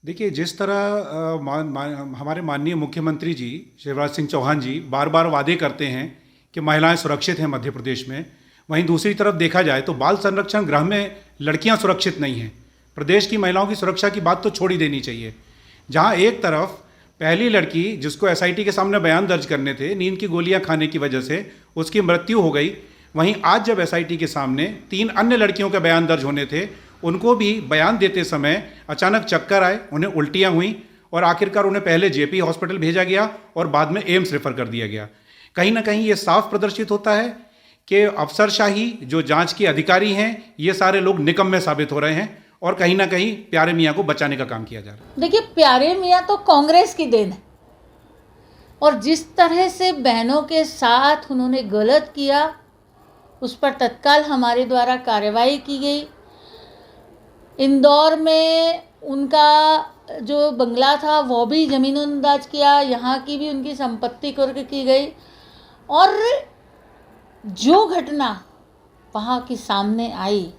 देखिए, जिस तरह हमारे माननीय मुख्यमंत्री जी शिवराज सिंह चौहान जी बार बार वादे करते हैं कि महिलाएं सुरक्षित हैं मध्य प्रदेश में, वहीं दूसरी तरफ देखा जाए तो बाल संरक्षण गृह में लड़कियां सुरक्षित नहीं हैं। प्रदेश की महिलाओं की सुरक्षा की बात तो छोड़ ही देनी चाहिए। जहां एक तरफ पहली लड़की जिसको एसआईटी के सामने बयान दर्ज करने थे, नींद की गोलियां खाने की वजह से उसकी मृत्यु हो गई, वहीं आज जब एसआईटी के सामने 3 अन्य लड़कियों के बयान दर्ज होने थे, उनको भी बयान देते समय अचानक चक्कर आए, उन्हें उल्टियां हुई और आखिरकार उन्हें पहले जेपी हॉस्पिटल भेजा गया और बाद में एम्स रेफर कर दिया गया। कहीं ना कहीं ये साफ प्रदर्शित होता है कि अफसरशाही जो जांच के अधिकारी हैं ये सारे लोग निकम्मे साबित हो रहे हैं और कहीं ना कहीं प्यारे मियां को बचाने का काम किया जा रहा है। देखिए, प्यारे मियां तो कांग्रेस की देन है और जिस तरह से बहनों के साथ उन्होंने गलत किया उस पर तत्काल हमारे द्वारा कार्रवाई की गई। इंदौर में उनका जो बंगला था वो भी ज़मीन-ओ-अंदाज किया, यहाँ की भी उनकी संपत्ति कुर्क की गई और जो घटना वहाँ की सामने आई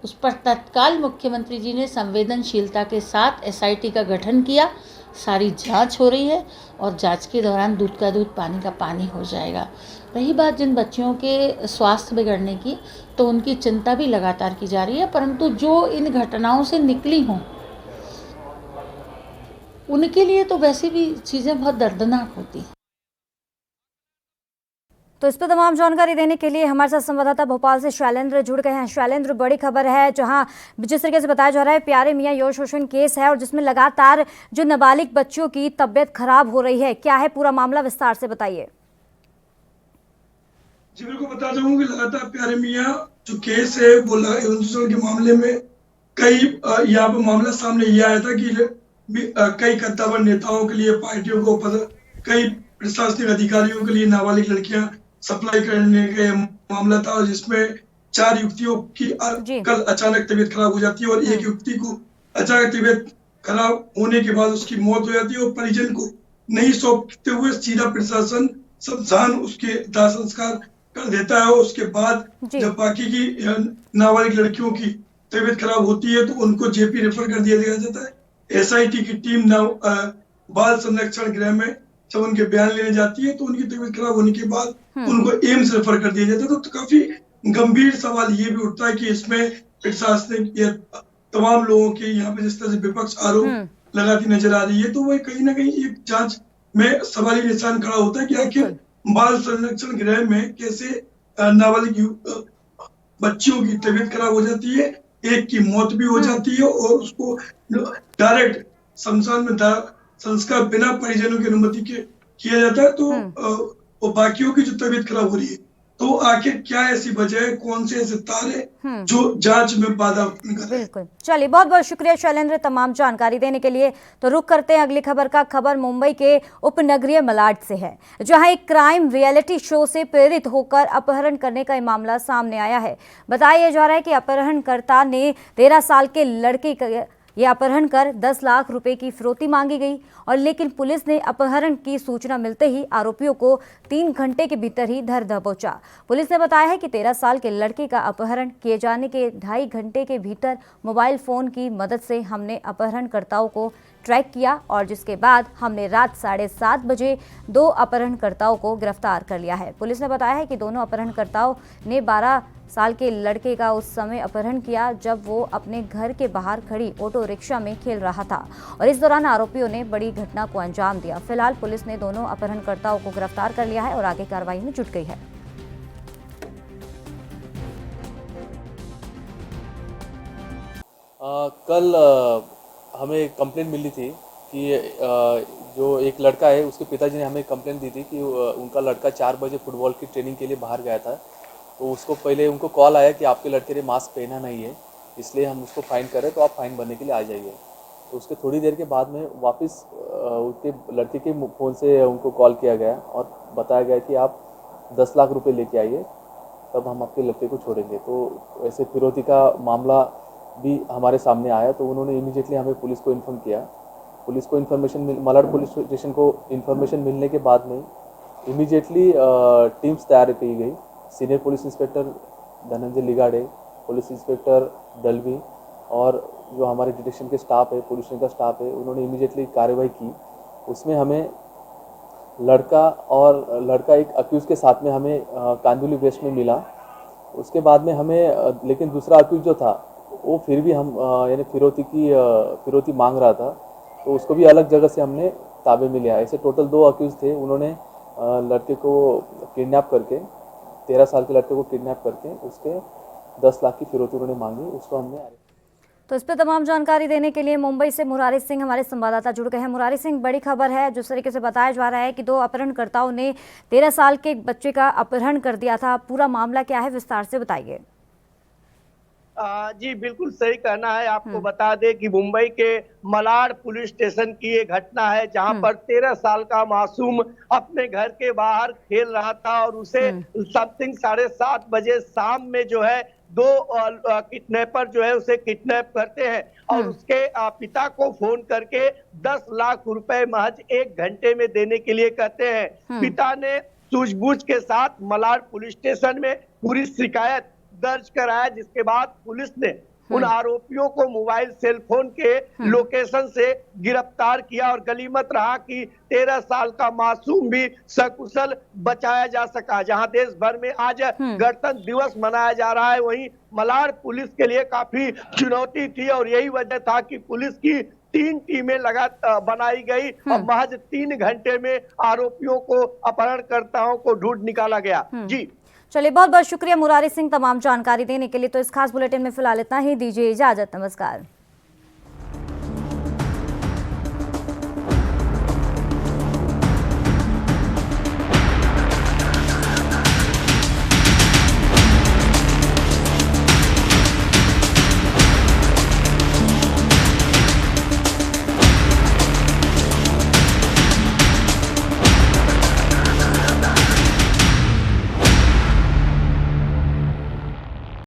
उस पर तत्काल मुख्यमंत्री जी ने संवेदनशीलता के साथ एसआईटी का गठन किया। सारी जांच हो रही है और जांच के दौरान दूध का दूध पानी का पानी हो जाएगा। रही बात जिन बच्चियों के स्वास्थ्य बिगड़ने की, तो उनकी चिंता भी लगातार की जा रही है, परंतु जो इन घटनाओं से निकली हों उनके लिए तो वैसे भी चीज़ें बहुत दर्दनाक होती हैं। तो इस पर तमाम जानकारी देने के लिए हमारे साथ संवाददाता भोपाल से शैलेंद्र जुड़ गए हैं। शैलेंद्र, बड़ी खबर है जहां जिस तरीके से बताया जा रहा है प्यारे मियां यौन शोषण केस है और जिसमें लगातार जो नाबालिग बच्चों की तबीयत खराब हो रही है, क्या है पूरा मामला, विस्तार से बताइए। जी बिल्कुल, बता दूं कि लगातार प्यारे मियां जो केस है वो यौन शोषण के मामले में कई यहाँ पर मामला सामने ये आया था कि कई कद्दावर नेताओं के लिए, पार्टियों को, कई प्रशासनिक अधिकारियों के लिए नाबालिग लड़कियां सप्लाई करने का मामला था जिसमें 4 युवतियों की कल अचानक तबीयत खराब हो जाती है और एक युवती को अचानक तबीयत खराब होने के बाद उसकी मौत हो जाती है और परिजन को नहीं सौंपते हुए सीधा प्रशासन शमशान उसके दाह संस्कार कर देता है। उसके बाद जब बाकी की नाबालिग लड़कियों की तबीयत खराब होती है तो उनको जेपी रेफर कर दिया जाता है। एसआईटी की टीम बाल संरक्षण गृह में जब उनके बयान लेने जाती है तो उनकी तबीयत खराब होने के बाद उनको एम्स रेफर कर दिया जाता है। तो काफी गंभीर सवाल ये भी उठता है कि इसमें प्रशासनिक या तमाम लोगों के यहाँ पे जिस तरह से विपक्ष आरोप लगाती नजर आ रही है, तो वह कहीं ना कहीं एक जांच में सवाली निशान खड़ा होता है कि आखिर बाल संरक्षण गृह में कैसे नाबालिग बच्चियों की तबीयत खराब हो जाती है, एक की मौत भी हो जाती है और उसको डायरेक्ट शमशान में संस्कार बिना परिजनों की अनुमति के किया जाता है। तो बाकियों की जो तबीयत खराब हो रही है, तो आखिर क्या ऐसी वजह है, कौन से ऐसे तार है जो जांच में बाधा उत्पन्न कर रहे हैं। बिल्कुल, चलिए बहुत बहुत शुक्रिया शैलेंद्र तमाम जानकारी देने के लिए। तो रुक करते हैं अगली खबर का। खबर मुंबई के उपनगरीय मलाड से है, जहां एक क्राइम रियलिटी शो से प्रेरित होकर अपहरण करने का मामला सामने आया है। बताया जा रहा है कि अपहरणकर्ता ने 13 साल के लड़के ये अपहरण कर 10 लाख रुपए की फिरौती मांगी गई और लेकिन पुलिस ने अपहरण की सूचना मिलते ही आरोपियों को 3 घंटे के भीतर ही धर दबोचा। पुलिस ने बताया है कि 13 साल के लड़के का अपहरण किए जाने के 2.5 घंटे के भीतर मोबाइल फोन की मदद से हमने अपहरणकर्ताओं को ट्रैक किया और जिसके बाद हमने रात 7:30 बजे 2 अपहरणकर्ताओं को गिरफ्तार कर लिया है। पुलिस ने बताया है कि दोनों अपहरणकर्ताओं ने 12 साल के लड़के का उस समय अपहरण किया जब वो अपने घर के बाहर खड़ी ऑटो रिक्शा में खेल रहा था और इस दौरान आरोपियों ने बड़ी घटना को अंजाम दिया। फिलहाल पुलिस ने दोनों अपहरणकर्ताओं को गिरफ्तार कर लिया है और आगे कार्रवाई में जुट गई है। कल हमें कंप्लेंट मिली थी कि जो एक लड़का है उसके पिताजी ने हमें कंप्लेंट दी थी कि उनका लड़का 4 बजे फुटबॉल की ट्रेनिंग के लिए बाहर गया था। तो उसको पहले उनको कॉल आया कि आपके लड़के ने मास्क पहना नहीं है, इसलिए हम उसको फाइन कर रहे हैं, तो आप फाइन भरने के लिए आ जाइए। तो उसके थोड़ी देर के बाद में वापस उसके लड़के के फ़ोन से उनको कॉल किया गया और बताया गया कि आप 10 लाख रुपए लेके आइए, तब हम आपके लड़के को छोड़ेंगे। तो ऐसे फिरौती का मामला भी हमारे सामने आया, तो उन्होंने इमीडिएटली हमें पुलिस को इन्फॉर्म किया। पुलिस को इन्फॉर्मेशन मलाड पुलिस स्टेशन को इन्फॉर्मेशन मिलने के बाद में इमीडिएटली टीम्स तैयार की गई। Senior police inspector Dhananjay Ligade, police inspector Dalvi और जो हमारे डिटेक्शन के स्टाफ है, पुलिस का स्टाफ है, उन्होंने इमीडिएटली कार्रवाई की। उसमें हमें लड़का एक अक्यूज़ के साथ में हमें कांदुली वेस्ट में मिला। उसके बाद में हमें लेकिन दूसरा अक्यूज़ जो था वो फिर भी हम यानी फिरौती मांग रहा था, तो उसको भी अलग जगह से हमने ताबे में लिया। ऐसे टोटल 2 अक्यूज़ थे। उन्होंने लड़के को किडनैप करके 13 साल के लड़के को किडनैप करके उसके 10 लाख की फिरौती उन्होंने मांगी, उसको हमने। तो इस पर तमाम जानकारी देने के लिए मुंबई से मुरारी सिंह हमारे संवाददाता जुड़ गए हैं। मुरारी सिंह, बड़ी खबर है, जिस तरीके से बताया जा रहा है कि 2 अपहरणकर्ताओं ने 13 साल के बच्चे का अपहरण कर दिया था। पूरा मामला क्या है, विस्तार से बताइए। जी बिल्कुल सही कहना है। आपको बता दें कि मुंबई के मलाड पुलिस स्टेशन की ये घटना है जहां पर 13 साल का मासूम अपने घर के बाहर खेल रहा था और उसे समथिंग 7:30 बजे शाम में जो है 2 किडनैपर जो है उसे किडनैप करते हैं और उसके पिता को फोन करके 10 लाख रुपए महज 1 घंटे में देने के लिए कहते हैं। पिता ने सूझबूझ के साथ मलाड पुलिस स्टेशन में पूरी शिकायत दर्ज कराया, जिसके बाद पुलिस ने उन आरोपियों को मोबाइल सेल फोन के लोकेशन से गिरफ्तार किया और गनीमत रहा कि 13 साल का मासूम भी सकुशल बचाया जा सका। जहां देश भर में आज गणतंत्र दिवस मनाया जा रहा है, वहीं मलाड पुलिस के लिए काफी चुनौती थी और यही वजह था कि पुलिस की 3 टीमें बनाई गई और महज 3 घंटे में आरोपियों को, अपहरणकर्ताओं को ढूंढ निकाला गया। जी चलिए, बहुत बहुत शुक्रिया मुरारी सिंह तमाम जानकारी देने के लिए। तो इस खास बुलेटिन में फिलहाल इतना ही, दीजिए इजाजत, नमस्कार।